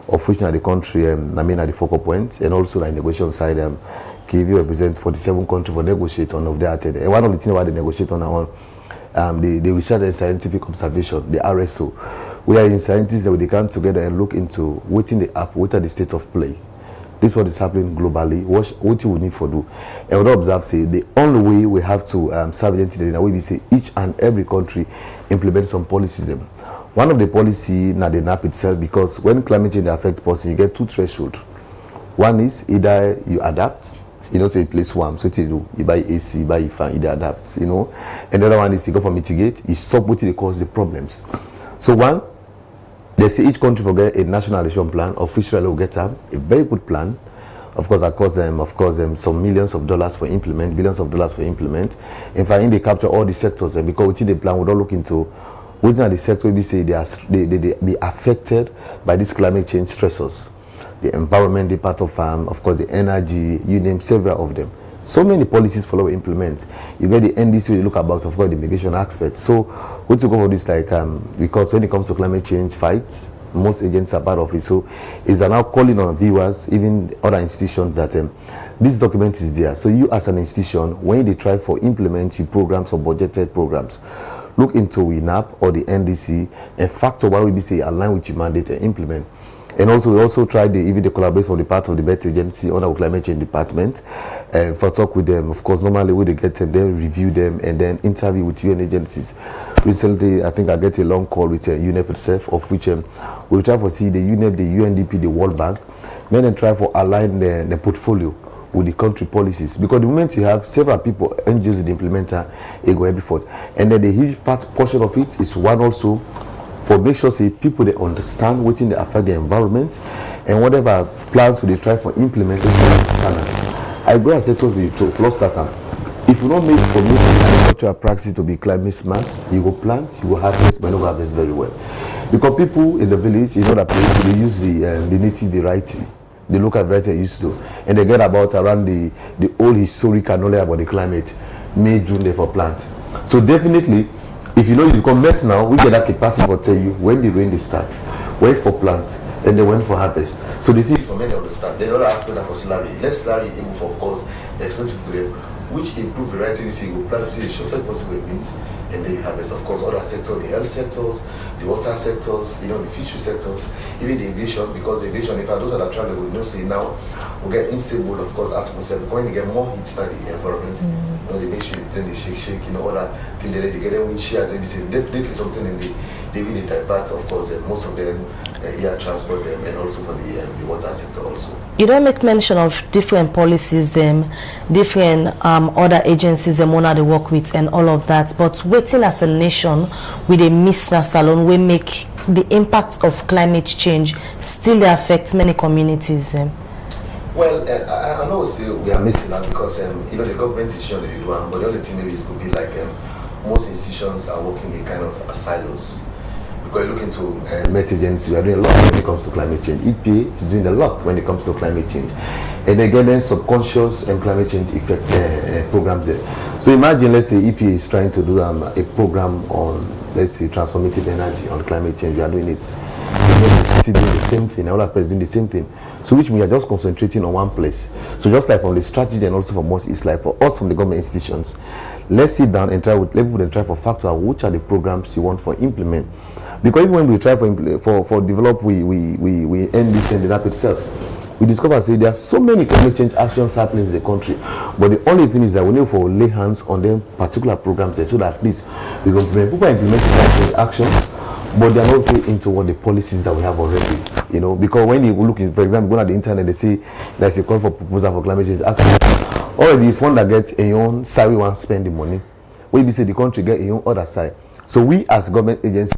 of which now the country, at the focal point, and also the negotiation side, KV represent 47 countries for negotiate on of their attendance. And one of the things about the negotiate on the research and scientific observation, the RSO, where in scientists that they come together and look into what in the app, what are the state of play. This is what is happening globally. What you will need for do. And we observe say the only way we have to serve identity in a way we say each and every country implement some policies. One of the policy now the NAP itself, because when climate change affects person, you get 2 thresholds. One is either you adapt, say place warm, so you buy AC, you buy fan, you adapt, And the other one is you go for mitigate, you stop what they cause the problems. So one, they say each country will get a national action plan, of which Israel will get a very good plan. Of course, that costs them, some millions of dollars for implement, billions of dollars for implement. In fact, they capture all the sectors, and because within the plan, we don't look into within the sector, we say they be affected by these climate change stressors. The environment, the part of course, the energy, you name several of them. So many policies follow implement. You get the NDC, you look about, of course, the mitigation aspect. So, what to go for this, because when it comes to climate change fights, most agents are part of it. So, it's now calling on viewers, even other institutions, that this document is there. So, you as an institution, when they try for implement your programs or budgeted programs, look into WINAP or the NDC and factor why we say align with your mandate and implement. And also, we also tried even the collaboration on the part of the Met Agency on our climate change department, and for talk with them. Of course, normally we get them, then review them, and then interview with UN agencies. Recently, I think I get a long call with UNEP itself, of which we try to see the UNEP, the UNDP, the World Bank, then try to align the portfolio with the country policies. Because the moment you have several people, NGOs, the implementer, it go every forth. And then the huge portion of it is one also for make sure say people they understand within the affect the environment and whatever plans we they try for implementing standard. I go and say to close that time. If you don't make agricultural practice to be climate smart, you go plant, you will harvest, but not harvest very well. Because people in the village, in other places, they use the native variety, the local variety used to, and they get about around the old historical knowledge about the climate. May, June, they for plant. So definitely, if you know you become Met now, we get that capacity to tell you when the rain starts, when for plant, and then when for harvest. So the thing is for many understand. They don't ask that for salary. Less salary able for, of course, explain to them which improve variety. You see, you plant the shortest possible means, and then you harvest. Of course, other sectors, the health sectors, the water sectors, the fishery sectors, even the aviation, because the aviation, if those are the travel, we know say now we get unstable, of course, atmosphere. When you get more heat than the environment, they make sure they shake, other things they get them wind shears. Definitely something in they really divert, of course, most of them air transport them, and also for the water sector also.
You don't make mention of different policies, different other agencies them one they work with and all of that, but waiting as a nation with a miss salon we make the impact of climate change still affect many communities.
Well, I know say we are missing that because the government institution they do one, but the only thing maybe is could be like most institutions are working in kind of silos. Because you look into Met agency, we are doing a lot when it comes to climate change. EPA is doing a lot when it comes to climate change. And again, then subconscious and climate change effect programs there. So imagine, let's say EPA is trying to do a program on, let's say, transformative energy on climate change. We are doing it. The city doing the same thing. All our is doing the same thing. So which we are just concentrating on one place. So just like from the strategy and also from us, it's like for us from the government institutions, let's sit down and try with people and try for factor out which are the programs you want for implement. Because even when we try for develop, we end this and the app itself. We discover say there are so many climate change actions happening in the country, but the only thing is that we need to lay hands on them particular programs there, so that at least we can prevent people implementing climate change actions, but they are not really into what the policies that we have already. Because when you look, for example, go on the internet, they say there's a call for proposal for climate change action. Already, the fund that gets a own side, we want to spend the money. We say the country get a own other side. So we as government agencies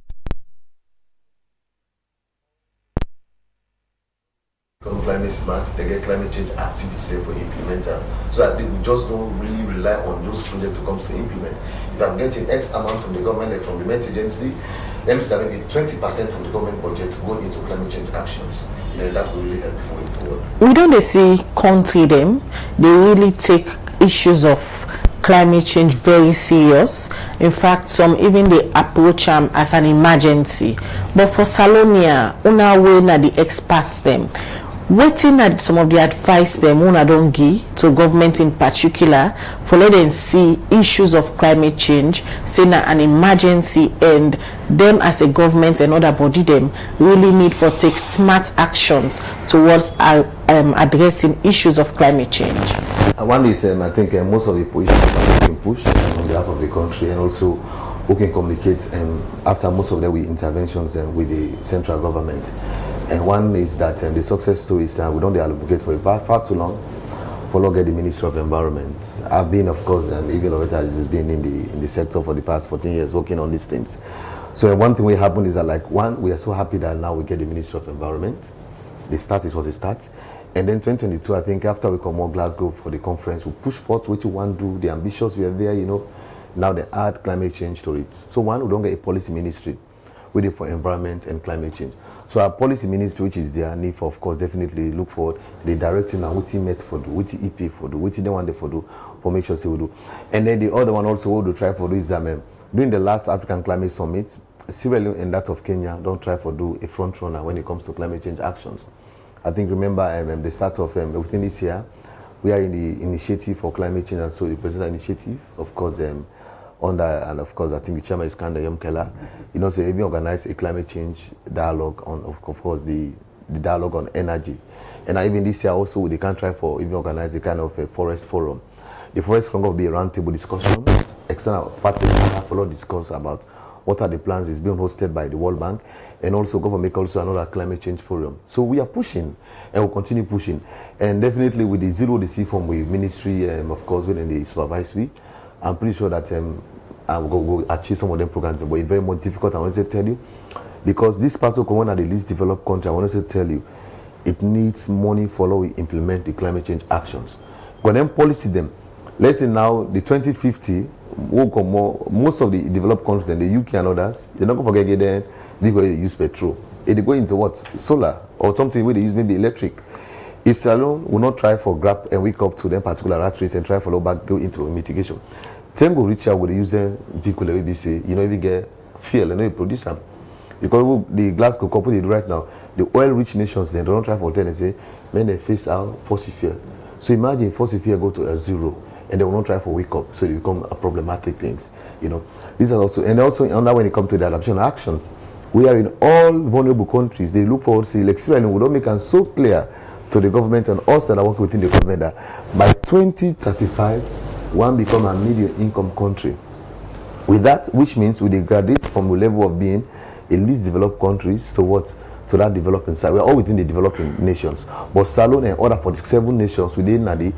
climate smart, they get climate change activities there for implementer. So that we just don't really rely on those projects to come to implement. If I'm getting X amount from the government, like from the Met agency, then maybe 20% of the government budget going into climate change actions. That will really help moving forward.
We don't see country them. They really take issues of climate change very serious. In fact, some even they approach them as an emergency. But for Salonia, una way na the experts them. Waiting at some of the advice them una don't give to government in particular for let them see issues of climate change, say na an emergency, and them as a government and other body them really need for take smart actions towards addressing issues of climate change.
One is I think most of the positions are being pushed on behalf of the country, and also who can communicate after most of the interventions with the central government. And one is that the success story is we don't advocate for it far too long for not get the Ministry of Environment. I've been, of course, and even of it has been in the sector for the past 14 years working on these things. So one thing we happened is that we are so happy that now we get the Ministry of Environment. The start was a start. And then 2022, I think after we come more Glasgow for the conference, we push forth what you want to do, the ambitious we are there, now they add climate change to it. So we don't get a policy ministry with it for environment and climate change. So our policy ministry, which is there, need for, of course, definitely look for the directing and what he met for do, what he EP for do, what he don't want for do, for make sure they will do. And then the other one also what to try for do is during the last African Climate Summit, Sierra Leone and that of Kenya don't try for do a front runner when it comes to climate change actions. I think remember the start of within this year, we are in the initiative for climate change, and so the president initiative, of course, under, and of course, I think the chairman is Kanda Yomkela, so even organize a climate change dialogue on, of course, the dialogue on energy. And even this year also, they can try for even organize a kind of a forest forum. The forest forum will be a roundtable discussion. External parties have a lot discuss about what are the plans is being hosted by the World Bank, and also go for make also another climate change forum. So we are pushing and we'll continue pushing. And definitely with the Zero DC from the ministry, of course, within the supervisory, I'm pretty sure that we'll achieve some of them programs, but it's very more difficult, I want to tell you, because this part of one of the least developed country, I want to tell you, it needs money for how we implement the climate change actions. When them policy them, let's say now the 2050, most of the developed countries and the UK and others, they're not going to forget them because they use petrol. They go into what? Solar or something where they use maybe electric. If Salone will not try for grab and wake up to them particular rat race and try for back go into mitigation, Them go reach out with the user vehicle that we say, you know, if you get fuel, you know, you produce them. Because the Glasgow couple they do right now, the oil-rich nations, they don't try for 10 and say, man, they face out fossil fuel. So imagine fossil fuel go to zero, and they will not try for wake up, so they become a problematic things, you know. These are also, and also under when it comes to the adaptation action, we are in all vulnerable countries. They look forward to see, like Sierra Leone, we don't make it so clear to the government and us that are working within the government that by 2035, one become a medium income country. With that, which means we degrade from the level of being a least developed countries to what? To that developing side. We're all within the developing nations. But Salone and other 47 nations within the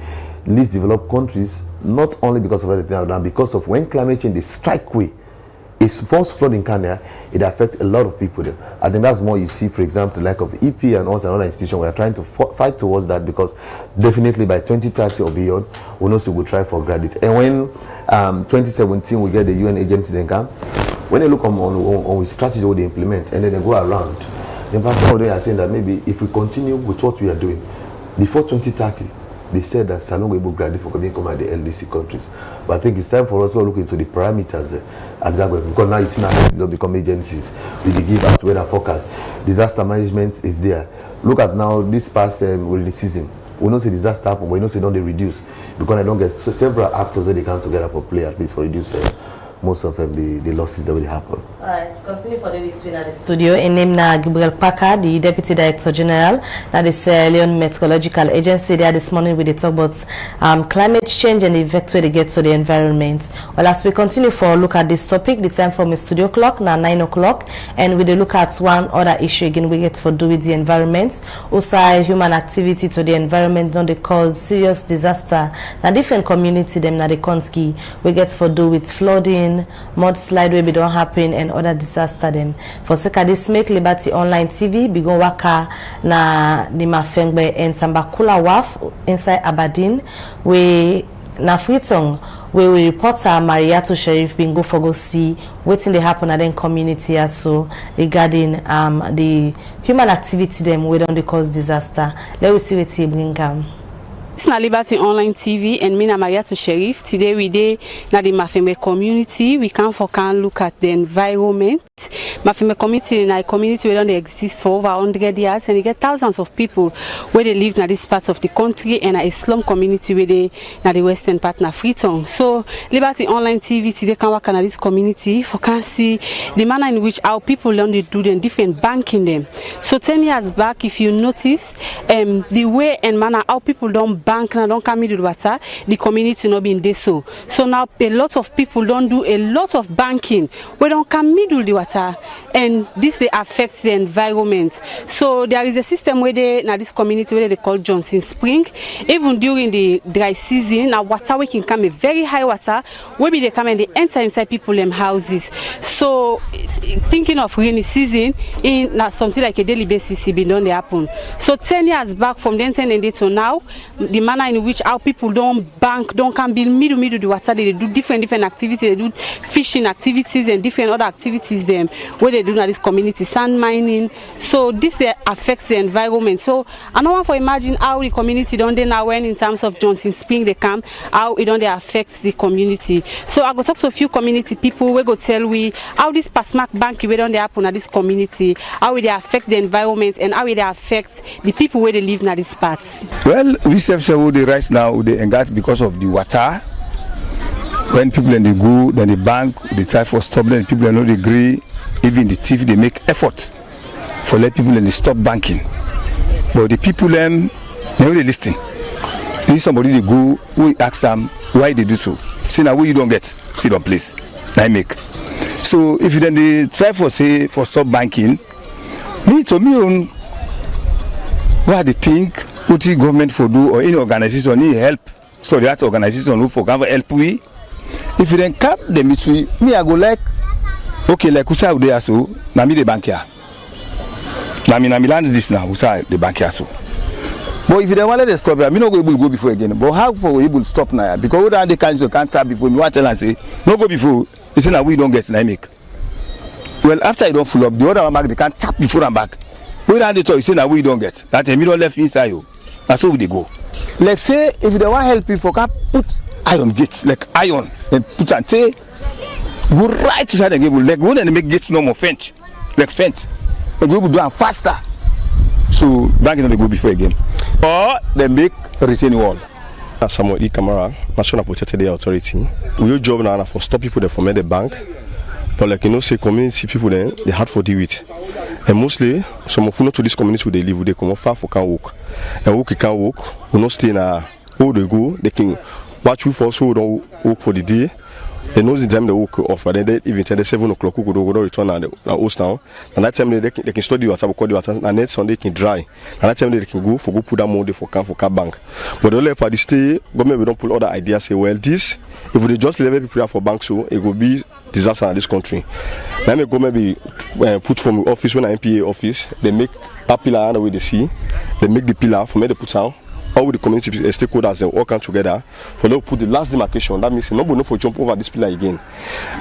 least developed countries, not only because of everything I've done, because of when climate change is strike way, it's first flood in Kenya, it affects a lot of people there. I think that's more you see, for example, like of EP and us and other institutions, we are trying to fight towards that, because definitely by 2030 or beyond, we know we will try for graduates. And when 2017 we get the UN agency then come, when they look on the strategy what they implement and then they go around, in fact some of them are saying that maybe if we continue with what we are doing, before 2030, they said that Salon will be graduate for become at the LDC countries. But I think it's time for us to look into the parameters exactly, because now you see now they become agencies. We give out weather forecast. Disaster management is there. Look at now this past rainy season. We know the disaster happen, but we know they don't reduce, because I don't get several actors that they come together for play at least for reduce most of the losses that will happen.
Alright, continue for the week's winner in the studio. In name na Gabriel Parker, the Deputy Director General at the Sierra Leone Meteorological Agency. There this morning we talk about climate change and the effect where they get to the environment. Well, as we continue for look at this topic, the time from the studio clock now 9 o'clock, and we look at one other issue again we get for do with the environment. Also, human activity to the environment don't they cause serious disaster. Now different community them na the Konski we get for do with flooding, mudslide where we don't happen, and other disaster them. For sake this make Liberty Online TV bigo waka na the Mafengbe and Sambakula Waf inside Aberdeen we na Freetown where we reporter Mariato Sheriff bin go for go see waiting they happen at the community also regarding the human activity them we don't cause disaster. Let me see what he bring
It's na Liberty Online TV and me na Mariato Sheriff. Today we dey na the Mafembe community. We can look at the environment. Mafembe community na a community where don't exist for over 100 years, and you get thousands of people where they live na this part of the country, and a slum community where they na the western part na Freetown. So Liberty Online TV today can work na this community for can see the manner in which our people learn to do them different banking them. So 10 years back, if you notice, the way and manner how people don't bank now don't come into the water, the community not being there so now a lot of people don't do a lot of banking we don't come middle the water, and this they affect the environment. So there is a system where they now this community where they call Johnson Spring. Even during the dry season, now water we can come a very high water where they come and they enter inside people them houses. So thinking of rainy season in something like a daily basis been done they happen. So 10 years back from then 10 and to now, the manner in which our people don't bank, don't come build middle the water, they do different activities, they do fishing activities and different other activities them where they do now this community sand mining. So this they affects the environment. So I don't want to imagine how the community don't they now when in terms of Johnson Spring they come, how it don't they affect the community. So I go talk to a few community people we go tell we how this Pasmak bank we don't they happen at this community, how they affect the environment and how they affect the people where they live in these parts.
Well, we have several right now they engage because of the water. When people in the go, then the bank, they try for stop them, people don't agree, even the thief they make effort for let people in the stop banking. But the people them never they listen. If somebody they go, we ask them why they do so. See now what you don't get, sit on place. I make. So if you then they try for say for stop banking, me on what they think what the government for do or any organization need help. So that organization who for help we. If you then cap the me I go like okay like who say there so na me the bank here. Na me land this now who say the bank here so. But if you don't want to stop here, me no go able to go before again. But how for able to stop now? Because we don't can't tap before me want tell and say no go before. You say now we don't get na make. Well after you don't full up the other one back they can't tap before and back. We don't you say now we don't get. That me don't left inside you. That's how they go. Like say if they want help you for can put iron gates, like iron, and put and say, go right to side the gable, like go and make gates no more fence, like fence. And we will do it faster. So bank is not go before again. Or they make a retaining wall.
Samuel E. Kamara, National Protected Authority. We job now for stop people that from the bank. But like you know, say community people then they hard for deal with. And mostly some of you know to this community where they live, they come far for can walk. And walk can walk, will not stay in a where they go, they can watch you for so don't work for the day. They know the time they walk off, but then they even tell the 7 o'clock we go return and host now. And that time they can study water, because the water and next Sunday can dry. And that time they can go put that money for car bank. But the only party stay, government we don't put other ideas say well this if we just leave people for bank so it will be disaster in this country. Let me go maybe put from office when I MPA office, they make that pillar under where they see, they make the pillar for me to put down. All the community stakeholders they all come together for them put the last demarcation. That means nobody for jump over this pillar again.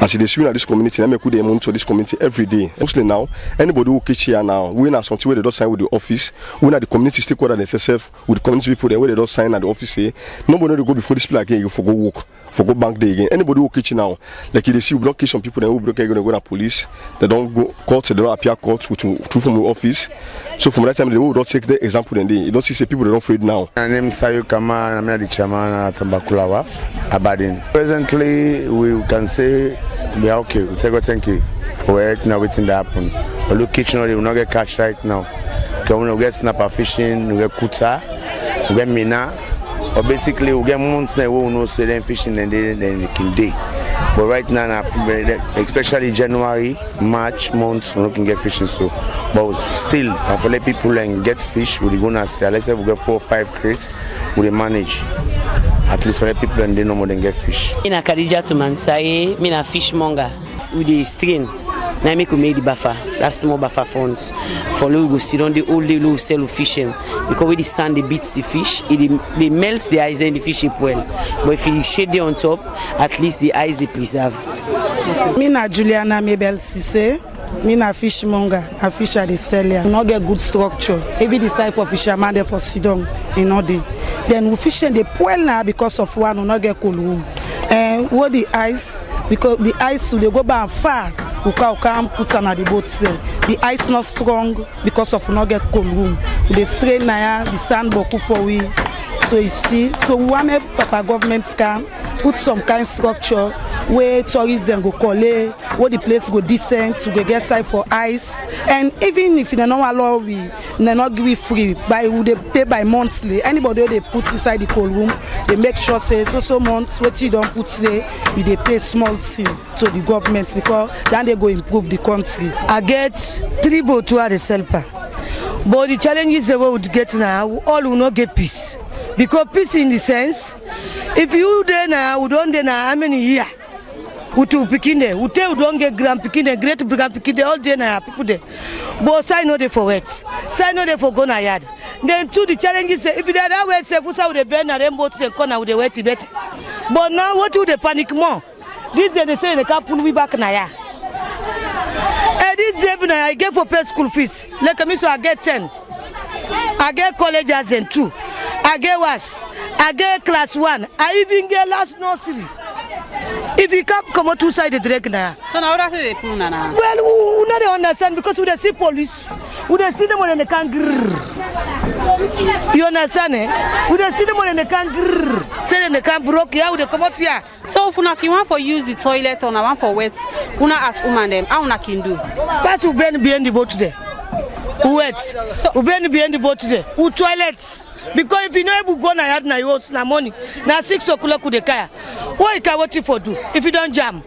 As they swing at this community, they make good monitor this community every day. Mostly now, anybody who catch here now, we are something where they don't sign with the office, we are the community stakeholder themselves with the community people there where they don't sign at the office. Say nobody will go before this pillar again. You for go walk. For go bank day again. Anybody who catch now, like you see, we don't catch some people then who don't go to police. They don't go court. They don't appear court through from the office. So from that time they will don't take the example then you don't see people they don't afraid now.
My name is Sayu Kama. I'm the chairman at Tambakula WAF, Aberdeen. Presently, we can say we are okay. We take a thank you for everything that happened. But look, kitchen we will not get catch right now. Because we will get snapper fishing, we get kuta, we get mina. Or basically we get months now we will not say them fishing and then they can day. But right now, especially January, March months, we can get fishing. So, but still, for let people and get fish, we're gonna say let's say we get 4 or 5 crates, we manage. At least for let people and they no more than get fish.
Mina Khadija Tumansai, mina fishmonger with the string. Now make we make the buffer, that's small buffer funds. For we go sit on the old day we sell fishing because with the sand they beat the fish, they melt the eyes and the fish well. But if you shade it on top, at least the eyes they preserve.
Mina Juliana Mabel Sise, mina fishmonger, a fish at the seller. We not get good structure. Every decide for fisherman there for Sidon in all day. Then we fish in the pool now because of one we not get cool room. And what the ice because the ice they go back far. We can't put on the boat there. The ice not strong because of not get cold room. They strain now the sand boku for we. So you see, so we want Papa government can put some kind of structure where tourism go collect, where the place go decent, so we get side for ice. And even if they don't allow we, they not give it free. By they pay by monthly. Anybody they put inside the cold room, they make sure say so months what you don't put there, they pay small thing to the government because then they go improve the country.
I get 3 boats to the selper, but the challenge is the way we get now. All will not get peace. Because peace in the sense, if you there now, we don't there now, how many years? We to picking there, we tell we don't get grand picking there, great grand picking there, all day now, people there. But sign no there for wet, sign no there for go na yard. Then two the challenges say, if you there that wet, say, put out the bend and then both the corner with the wet better. But now what do they panic more? This day they say they can't pull me back na yard. And this day I get for pay school fees. Like me so I get 10. I get college as in 2. I get was. I get class 1. I even get last nursery. If you can't come out 2 side the direct now.
So now that's the pull now.
Well, we not understand because we see police. We see them when they can't grrr. You understand eh? We see them when they can't grrr. Say they can't broke here, they come out here.
So if you want for use the toilet or want for wet, you not ask woman them, how you can do?
Pass who behind the boat today. Who wet? Who behind the boat today? Who toilets? Because if you know able go na yard na your na money, na 6 o'clock with the car. What you can watch for do if you don't jam?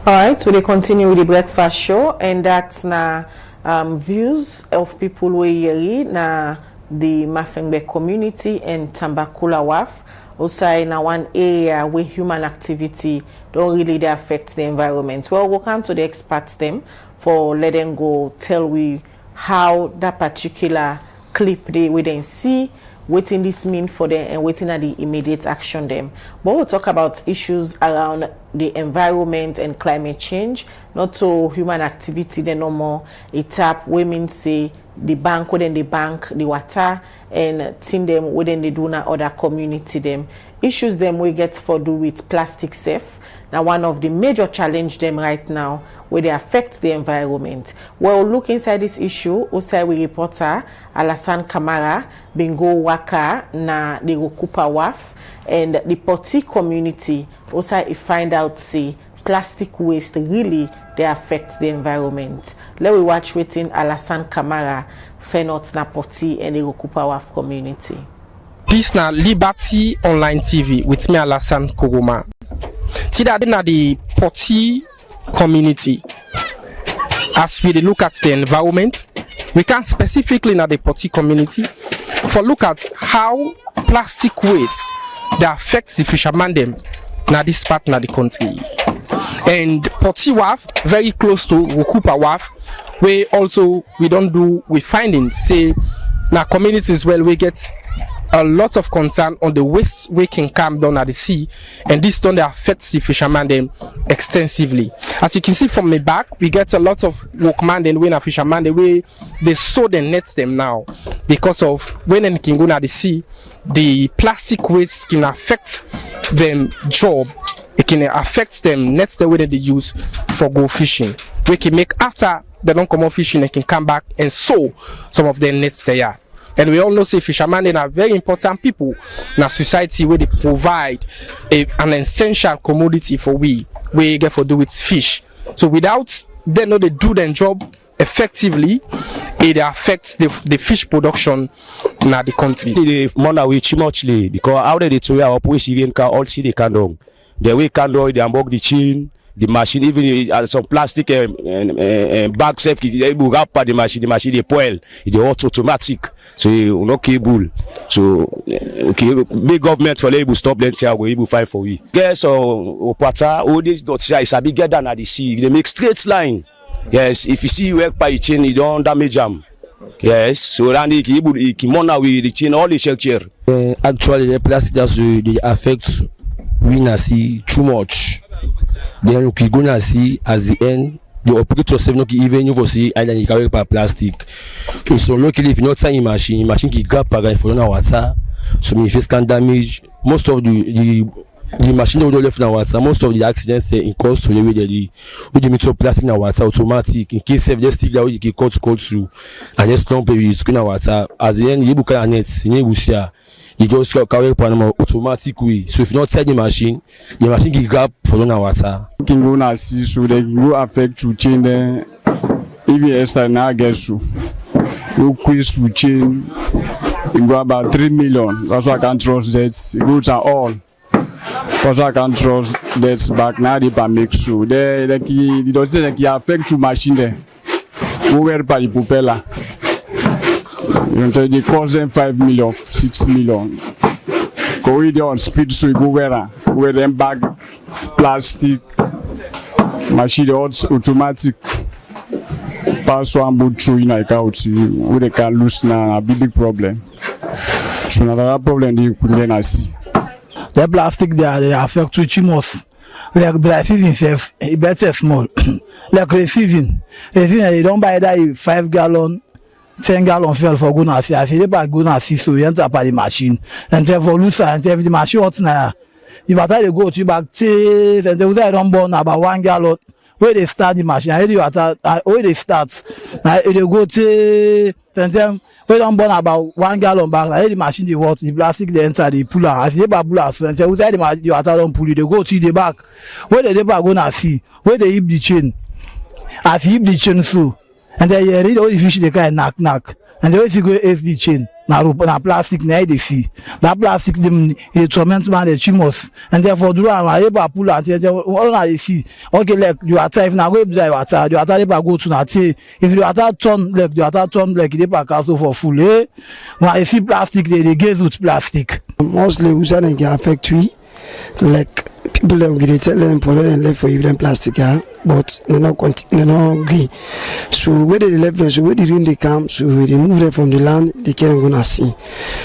All right, so they continue with the breakfast show, and that's na views of people who are na the Mafengbe community and Tambakula WAF. Also in one area where human activity don't really affect the environment. Well, we'll come to the experts them for let them go tell we how that particular clip they we then see waiting this mean for them and waiting at the immediate action them. But we'll talk about issues around the environment and climate change, not so human activity, the normal etap, women say the bank within the bank, the water, and team them within the do na other community them. Issues them we get for do with plastic safe. Now one of the major challenge them right now where they affect the environment. We'll look inside this issue. Usai we reporter Alassane Camara bingo waka na the Rokupa Waf and the Poti community. Usai find out say plastic waste really they affect the environment. Let we watch waiting Alassane Camara Fenot na Poti and the Rokupa Waf community.
This na Liberty Online TV with me Alassane Kogoma. Today na the Poti community. As we look at the environment, we can specifically na the Poti community for look at how plastic waste that affects the fishermen them na this part na the country. And Poti Waf very close to Rokupa Waf, where also we don't do we findings say na communities well we get a lot of concern on the waste we can come down at the sea, and this don't affect the fishermen them extensively. As you can see from the back, we get a lot of workmen and when a fisherman the way they sew the nets them now because of when they can go at the sea, the plastic waste can affect them job. It can affect them nets the way that they use for go fishing. We can make after they don't come off fishing, they can come back and sew some of their nets there. And we all know say fishermen are very important people in a society where they provide an essential commodity for we get for do with fish. So without they know they do their job effectively, it affects the fish production in the country.
The money we too muchly because how they to our push even can all see the candle. The way candle they unbox the chin. The machine, even some plastic bag safe, able to wrap the machine they spoil. It's automatic, so you no cable. So okay, big government for able stop them here, we able fight for we. Yes, or water, all this dot is a bigger than at the sea. They make straight line. Yes, if you see you work by chain, you don't damage them. Yes, so then they able to money with the chain all the check here.
Actually, the plastic does they affect we na see too much. Then we gonna see at the end the operator say no even you go see either you carry by plastic. So locally if you not time machine can grab para for na water. So me face can damage most of the machine will left na water. Most of the accidents in cause to the way the metal plastic na water automatic in case if just stick that you can cut through and just dump it screen na water. At the end you book a net you see you just carry panama automatic way. So if you not tell the machine can grab for the water.
Can go na see so they go affect to change the EVS na get so. You quiz to change you go about 3 million. That's why I can trust that it goes are all. Because I can trust that's back now they can make so. They don't say that you affect to machine there. Go where by the propeller. You know, they cost them 5 million, 6 million. Go there on speed so you go where them bag plastic machine automatic pass one boat through in like out where they can lose now a big problem. So another problem they could then see.
The plastic they affect to chimos. Like dry season safe, it better small. Like the season they don't buy that 5 gallon. 10 gallon fuel for gonna see. I say they gonna see so you enter by the machine and therefore lose and if the machine hot now. You better they go to back taste and they don't burn about 1 gallon. Where they start the machine, where they start. Now they go to and then we don't burn about 1 gallon back. Now the machine they water the plastic they enter the puller. As they pull out and say outside the machine you don't pull it. They go to the back. Where they gonna see where they hip the chain. As hip the chain so. And then you read all the fish they can knock. And then if you go SD chain, na plastic na they see. That plastic them they torment man the chimos. And therefore do I able pull and say all they see. Okay, like you are if na go drive water, you are go to na say if you are turn like you are turn like they pack also for full. When I see plastic they get with plastic.
Mostly we say can affect we like
people that we tell them follow them left for even plastic, but they not agree. So where they left them, so where the rain they come, so we remove them from the land, they can't gonna see.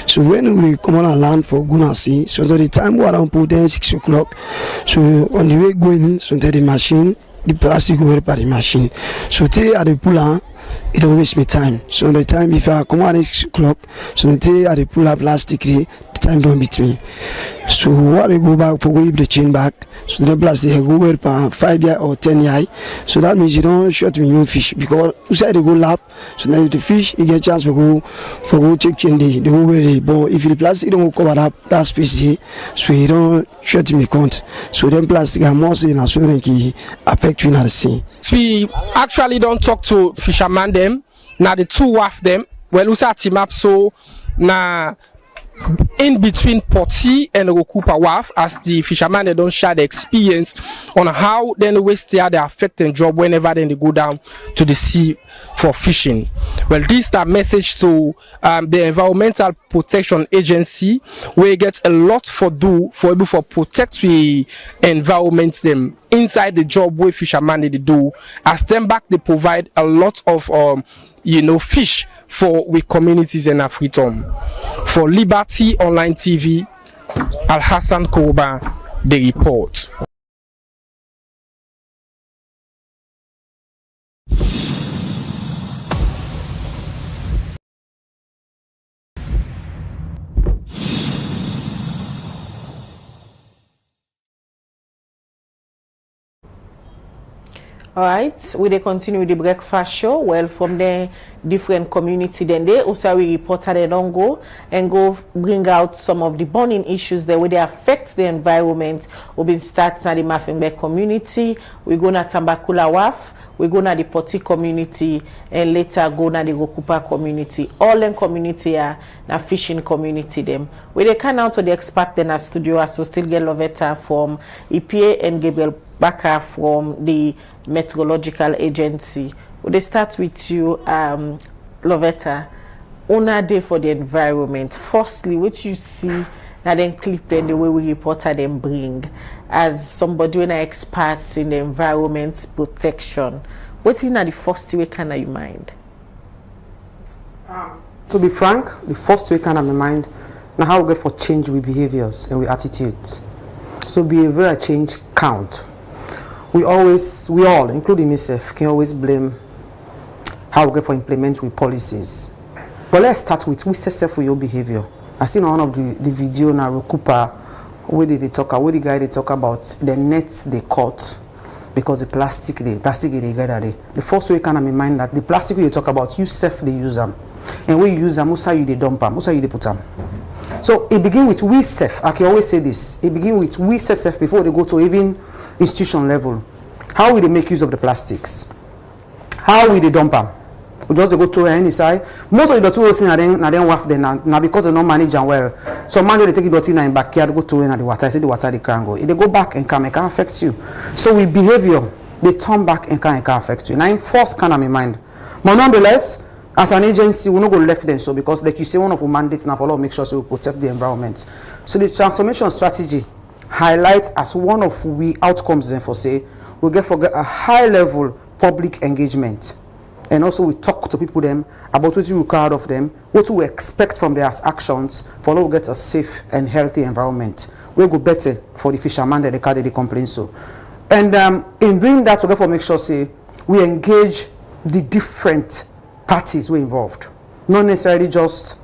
So when we come on land for gonna see, so the time we around put them 6 o'clock, so on the way going, so the machine, the plastic will repair the machine. So they at the puller, it don't waste me time. So the time if I come at 6 o'clock, so the day at the puller plastic, the time don't beat me. So what I go back for wave the chain back, so the plastic go over per 5 year or 10 year. So that means you don't short me new fish because inside they go lap, so now the fish you get chance for go check chain the whole way. But if the plastic don't cover up that space, so you don't short me count. So then plastic are mostly in a certain key affect you in the sea.
We actually don't talk to fishermen them. Now the two WAF them. Well, we team up so now. In between Poti and Rokupa WAF, as the fishermen they don't share the experience on how then waste they affect their job whenever then they go down to the sea for fishing. Well, this is a message to the Environmental Protection Agency, where get a lot for do for able for protect the environment them inside the job where fishermen they do. As them back they provide a lot of fish for we communities in Afritom. For Liberty Online TV, Al-Hassan Kouba, the report.
All right, we dey continue with the breakfast show. Well, from the different community, then they also we reporter they don't go and go bring out some of the burning issues that where they affect the environment. We've been starting at the Mafembe community. We go na Tambakula WAF. We go na the Poti community and later go na the Rokupa community. All them community are na fishing community them. We they can out to the expert then a studio as we still get Lovetta from EPA and Gabriel Baka from the Meteorological Agency. Would they start with you, Lovetta? Una day for the environment. Firstly, what you see now then clip then the way we reporter them bring as somebody when I expert in the environment protection. What is the first way can you mind?
To be frank, the first way can I mind now how we get for change with behaviors and with attitudes. So behavior change count. We all, including myself, can always blame how we get for implement with policies. But let's start with we set for your behavior. I seen one of the video now Rokupa where the guy they talk about the nets they caught because the plastic they gather there. The first way can I mind that the plastic they talk about you self they use them. And when you use them, most you they dump them, most you they put them. So it begin with we self. I can always say this. It begin with we self before they go to even institution level. How will they make use of the plastics? How will they dump them? We just go to any side. Most of the tools in then WAF then now because they don't manage them well. So man they take it dirty in the backyard, go to in the water. I say the water they can go. If they go back and come, it can affect you. So with behavior, they turn back and can affect you. Now in first can in mind. But nonetheless, as an agency, we not go left them so because like you say one of our mandates now for make sure so we protect the environment. So the transformation strategy highlights as one of we outcomes then for say we get for a high level public engagement. And also we talk to people them about what you require of them, what we expect from their actions for to get a safe and healthy environment. We go better for the fisherman that they complain so. And in doing that to therefore make sure say we engage the different parties were involved. Not necessarily just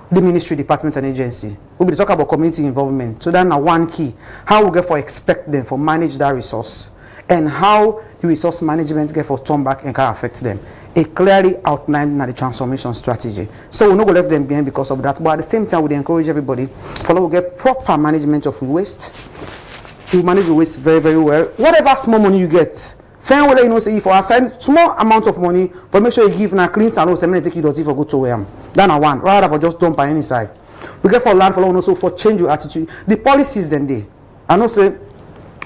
the ministry, department and agency. We'll be talking about community involvement. So that's one key. How we get for expect them for manage that resource. And how the resource management get for turn back and can affect them. It clearly outlined in the transformation strategy. So we're not going to leave them behind because of that. But at the same time, we encourage everybody to get proper management of waste. You manage the waste very, very well. Whatever small money you get, fair well, you know, say if I assign small amount of money, but make sure you give now clean and also take you dirty for go to where Then I want rather for just dump on any side. We get for land for also for change your attitude. The policies then they. I know say.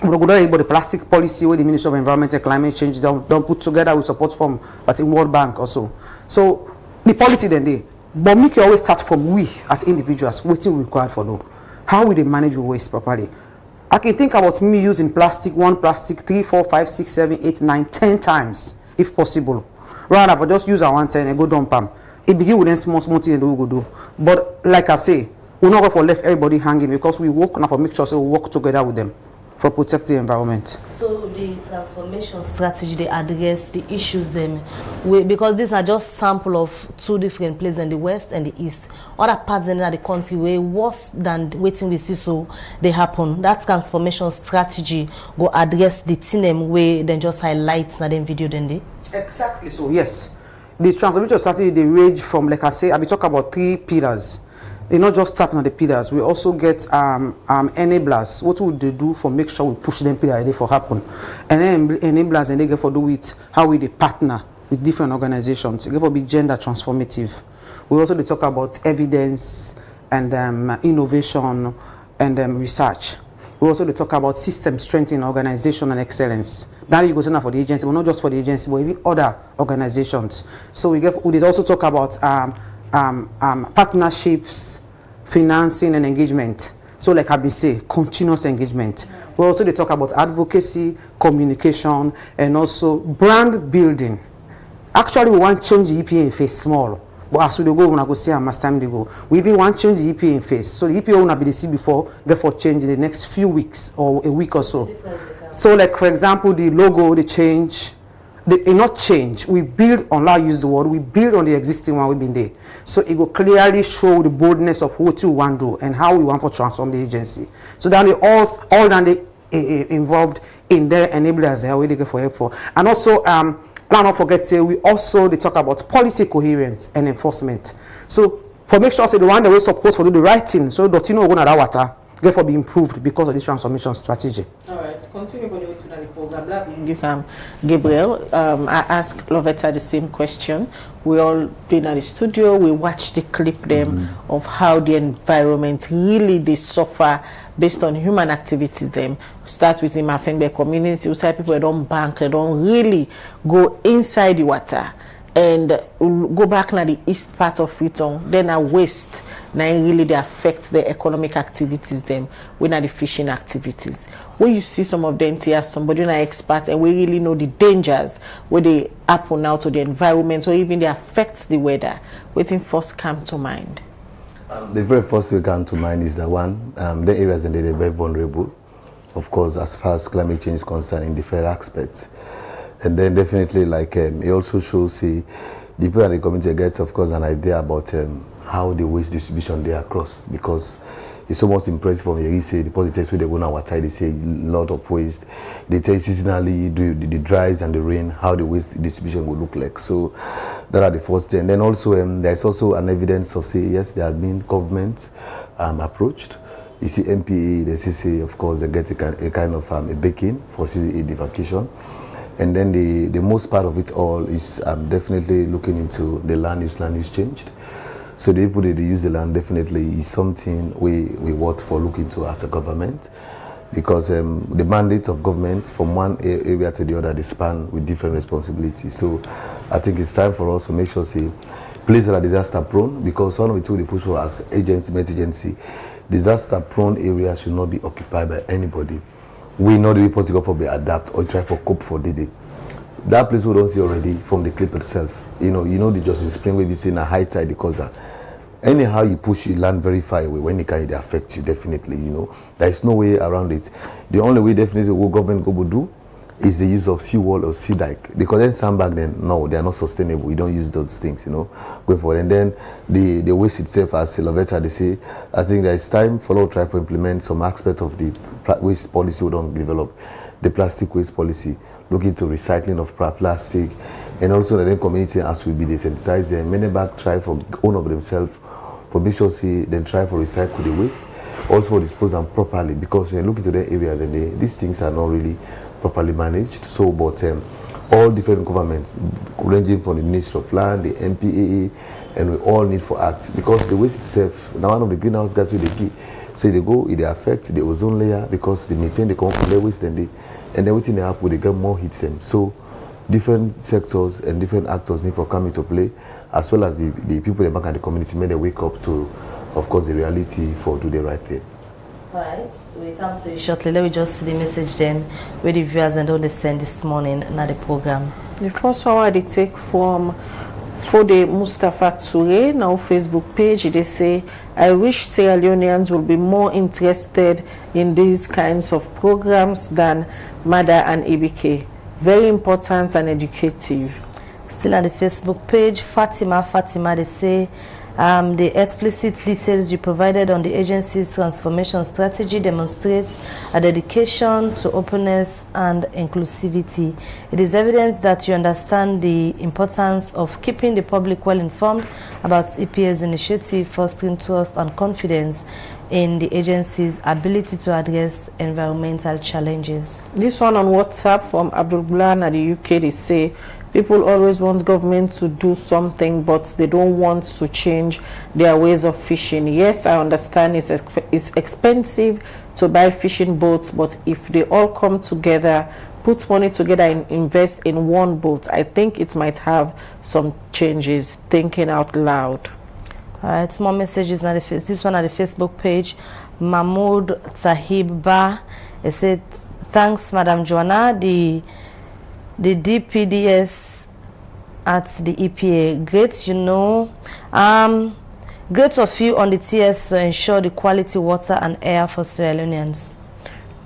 We go about the plastic policy where the Ministry of Environment and Climate Change don't put together with support from but in World Bank also. So the policy then they, but make you always start from we as individuals, what we require for them. How will they manage waste properly? I can think about me using plastic, 1 plastic, 3, 4, 5, 6, 7, 8, 9, 10 times, if possible. Rather, if I just use a 1 time and go dump them. It begin with them small things that we go do. But like I say, we're not going to left everybody hanging because we work now for make sure we work together with them for protect the environment.
So the transformation strategy, they address the issues them because these are just sample of 2 different places in the west and the east. Other parts in the country were worse than waiting we see so they happen. That transformation strategy go address the thing way then just highlights that in video then they.
Exactly so, yes. The transformation strategy they range from, like I say, I be talk about 3 pillars. They not just tapping on the pillars. We also get enablers. What would they do for make sure we push them pillars for happen? And then enablers and they get for do with how we they partner with different organizations. They get for be gender transformative. We also they talk about evidence and innovation and research. We also they talk about system strengthening, organization and excellence. That you go to now for the agency, but not just for the agency, but even other organizations. So we did also talk about partnerships, financing and engagement. So like I be say, continuous engagement. We also they talk about advocacy, communication, and also brand building. Actually, we want to change the EPA in face small. But as we go, when I go see how time they go, we even want to change the EPA in face. So the EPA will not be the see before, therefore change in the next few weeks or a week or so. So like for example, the logo, the change, they not change. We build on, I use the word, we build on the existing one we've been there. So it will clearly show the boldness of what you want to do and how we want to transform the agency. So then they all then they involved in their enablers how they get for help for. And also, let's not forget, say we also they talk about policy coherence and enforcement. So for make sure say the one that we're supposed to do the right thing, so that you know that water therefore be improved because of this transformation strategy. All right, continue for the program.
You can, Gabriel. I asked Lovetta the same question. We all been at the studio. We watch the clip them of how the environment really they suffer based on human activities. Them start with the Mafengbe community. We say people don't bank. They don't really go inside the water and go back to the east part of Freetown. Then a waste. Now really they affect the economic activities them when are the fishing activities. When you see some of them as somebody an expert and we really know the dangers where they happen now to the environment or even they affect the weather, waiting first come to mind.
The very first we come to mind is the one, the areas that they're very vulnerable, of course, as far as climate change is concerned in different aspects. And then definitely like it also shows the people in the community gets of course an idea about how the waste distribution they across, because it's almost impressive from the say the positives where they go now water, they say a lot of waste. They tell you seasonally the dries and the rain how the waste distribution will look like. So that are the first thing. And then also there's also an evidence of say yes there have been government approached. You see MPA, they say of course they get a kind of a backing for the demarcation. And then the most part of it all is definitely looking into the land use changed. So the people that use the land definitely is something we worth for looking to as a government, because the mandate of government from one area to the other they span with different responsibilities. So I think it's time for us to make sure say places that are disaster prone, because one of the two they push for as agency, disaster prone areas should not be occupied by anybody. We know the possible for be adapt or try for cope for the day. That place we don't see already from the clip itself. You know the Justice Spring where we see in a high tide because anyhow you push you land very far away when it can affect you definitely. There is no way around it. The only way definitely what government go do is the use of seawall or sea dike, because then sandbag then no they are not sustainable. We don't use those things going forward. And then the waste itself, as Lovetta they say, I think there is time for us to try to implement some aspect of the waste policy we don't develop, the plastic waste policy, look into recycling of plastic, and also the community as will be desensitized and many back try for own of themselves for make sure see then try for recycle the waste, also dispose them properly, because when you look into the area then these things are not really properly managed. So but all different governments ranging from the Ministry of Land, the MPAA, and we all need for act, because the waste itself now one of the greenhouse gas with the key. So they go, it affect the ozone layer because they maintain the comfort waste and everything they happen, they get more hits them. So different sectors and different actors need for come into play, as well as the people back at the community may they wake up to, of course, the reality for do the right thing.
Alright, so we come to you shortly. Let me just see the message then where the viewers and all they send this morning na the program.
The first one I take from Fode Mustafa Toure, now Facebook page. They say, I wish Sierra Leoneans will be more interested in these kinds of programs than MADA and EBK. Very important and educative.
Still on the Facebook page, Fatima, they say, the explicit details you provided on the agency's transformation strategy demonstrates a dedication to openness and inclusivity. It is evident that you understand the importance of keeping the public well informed about EPA's initiative, fostering trust and confidence in the agency's ability to address environmental challenges.
This one on WhatsApp from Abdul Ghulam at the UK, they say, people always want government to do something, but they don't want to change their ways of fishing. Yes, I understand it's expensive to buy fishing boats, but if they all come together, put money together and invest in one boat, I think it might have some changes. Thinking out loud.
All right, more messages on this one at the Facebook page. Mahmoud Tahib Ba, it said, thanks, Madam Joanna. The DPDS at the EPA. Great, great of you on the TS to ensure the quality water and air for Sierra Leoneans.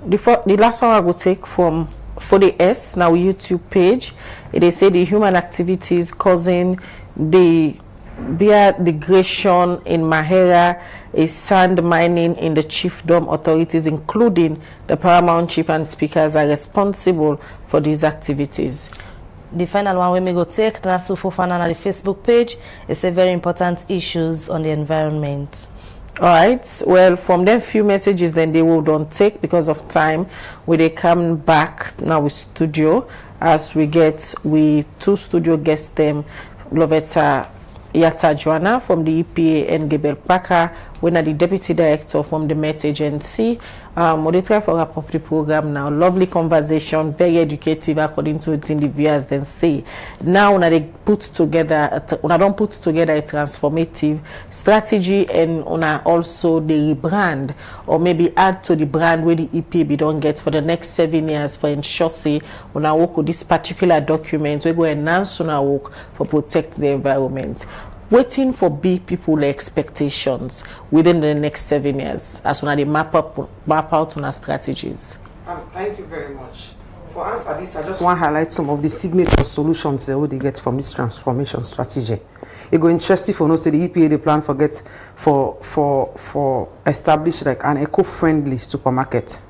The last one I will take from for the S, now YouTube page. They say the human activities causing the biodegradation in Mahera is sand mining in the chiefdom authorities, including the paramount chief and speakers, are responsible for these activities.
The final one we may go take, Nasu Fofana on the Facebook page, is a very important issues on the environment.
All right, well, from them few messages then they will don't take because of time. We they come back now with studio as we two studio guests them, Lovetta Yata Joanna from the EPA and Gabriel Parker, when the Deputy Director from the Met Agency. Moderator for our property program now. Lovely conversation, very educative according to what the viewers then say. Now when they don't put together a transformative strategy and also the rebrand or maybe add to the brand where the EPA don't get for the next 7 years for ensure say when I work with this particular document we go enhance on our work for protect the environment. Waiting for big people expectations within the next 7 years as when they map out on our strategies.
Thank you very much. For answer this, I just want to highlight some of the signature solutions that they get from this transformation strategy. It go interesting for us. The EPA they plan for establish like an eco-friendly supermarket.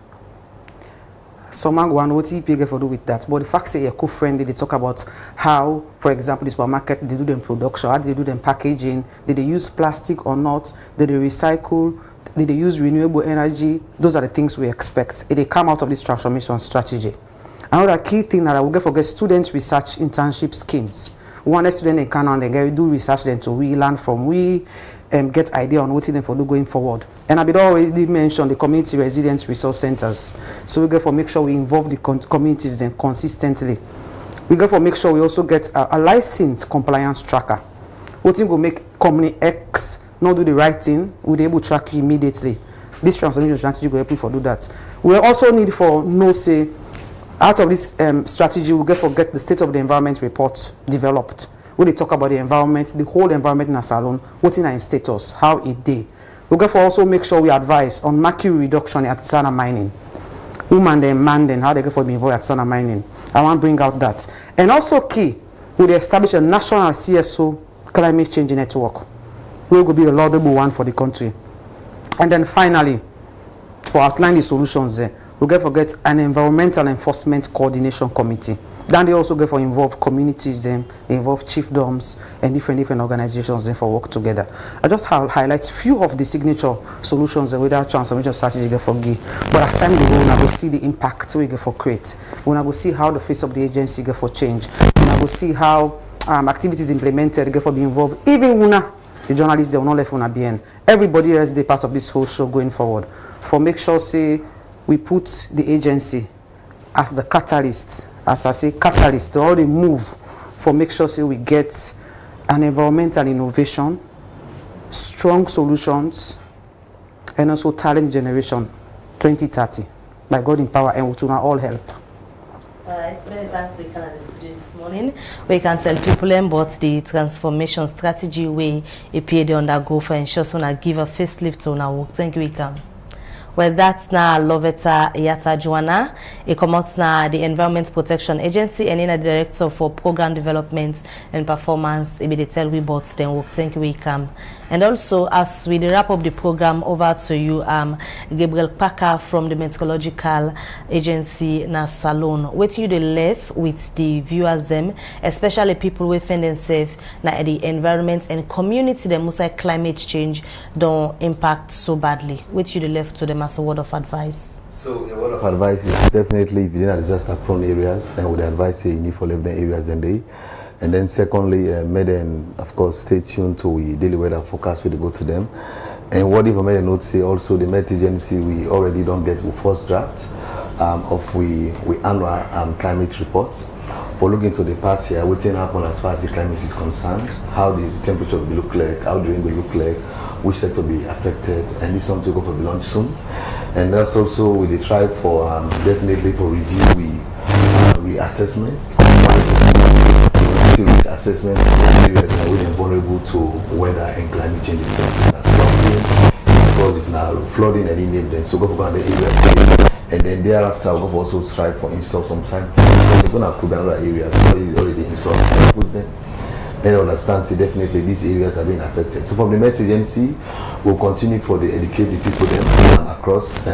Some go and what EPA get for do with that, but the fact say eco-friendly, they talk about how, for example, the supermarket they do them production, how they do them packaging, did they use plastic or not, did they recycle, did they use renewable energy? Those are the things we expect. They come out of this transformation strategy. Another key thing that I will get for student research internship schemes. One student in Canada, they do research then to we learn from get idea on what they for do going forward. And I've already mentioned the community resilient resource centers. So we get for make sure we involve the communities then consistently. We get for make sure we also get a licensed compliance tracker. What thing will make company X not do the right thing, we'll be able to track you immediately. This transformation strategy will help you for do that. We also need for say out of this strategy we get the state of the environment report developed. When they talk about the environment, the whole environment in a salon, what's in our status, how it did. We got for also make sure we advise on mercury reduction at artisanal mining. Woman then, man then, how they get for be involved at artisanal mining. I want to bring out that. And also key, we establish a national CSO climate change network. We will be a laudable one for the country. And then finally, for outline the solutions there, we get for an environmental enforcement coordination committee. Then they also get for involve communities, then involve chiefdoms and different organizations then for work together. I just highlight few of the signature solutions without transformation strategy get for give. But as time go, we go see the impact we get for create. We go see how the face of the agency get for change. We go see how activities implemented get for be involved. Even una the journalists they will not let una be in. Everybody else they part of this whole show going forward. For make sure say we put the agency as the catalyst. As I say, catalyst, all the move for make sure say we get an environmental innovation, strong solutions, and also talent generation 2030. By God in power, and to all help.
Alright, many thanks we can at the studio this morning. We can tell people about the transformation strategy way APA they undergo for ensure so na give a facelift to our work. Thank you, we come. Well, that's now Lovetta Yata-Juana. He comes now the Environment Protection Agency and in a director for program development and performance. He be the tell we about them work. Thank you, we come. And also, as we wrap up the program, over to you, Gabriel Parker from the Meteorological Agency na Salon. What you the left with the viewers them, especially people who find themselves na the environment and community them most like climate change don't impact so badly. What you the left to them as a word of advice?
So a word of advice is definitely if you're in disaster-prone areas, then would advise you need for living areas and day. And then secondly, of course, stay tuned to the daily weather forecast when they go to them. And what if I made a note say also the Met Agency, we already don't get the first draft of we annual climate reports. For looking to the past year, what happened as far as the climate is concerned, how the temperature will look like, how the rain will look like, which sector will be affected, and this is something to go for the launch soon. And that's also we they try for definitely for review reassessment. Assessment of areas that are vulnerable to weather and climate change effects. That's because if now flooding any name, then so go for the areas, and then thereafter we'll also try for install some signposts. We're gonna put other areas already installed signposts then. And understand, see definitely these areas are being affected. So from the Met Agency, we'll continue for the educate the people then across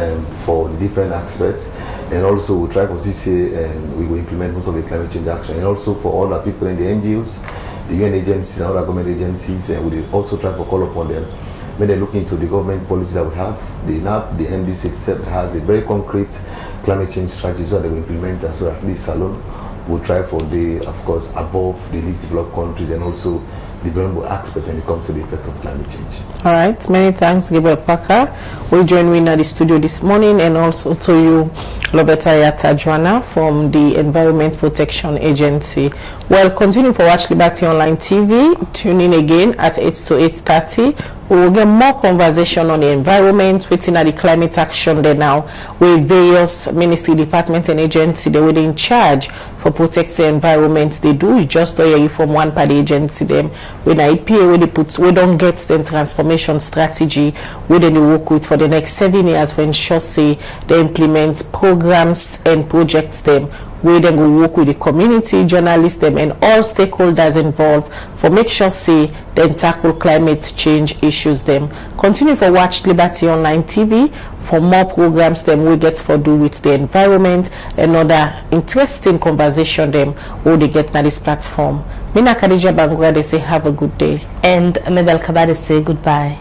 for different aspects, and also we'll try for CCA and we will implement most of the climate change action, and also for all the people in the NGOs, the UN agencies and other government agencies, and we'll also try for call upon them when they look into the government policy that we have. The NAP, the MD6 has a very concrete climate change strategy so that they will implement that, so that this salon will try for the, of course, above the least developed countries and also the vulnerable aspects when it comes to the effect of climate change.
All right, many thanks, Gabriel Parker. We join me in the studio this morning, and also to you, Lovetta Yata-Juana from the Environment Protection Agency. Well, continue for Watch Liberty Online TV. Tune in again at 8 to 8:30. We will get more conversation on the environment, waiting at the climate action there now, with various ministry, departments, and agencies they were in charge for protecting the environment. They do you just hear you from one party agency them. When IPA where they put we don't get the transformation strategy where they work with for the next 7 years for ensure say they implement programs and projects them where they will work with the community, journalists them and all stakeholders involved for make sure say then tackle climate change issues them. Continue for Watch Liberty Online TV for more programs them we get for do with the environment and other interesting conversation them where they get na this platform. Mina Khadija Bangura they say have a good day.
And Mabel Kabade say goodbye.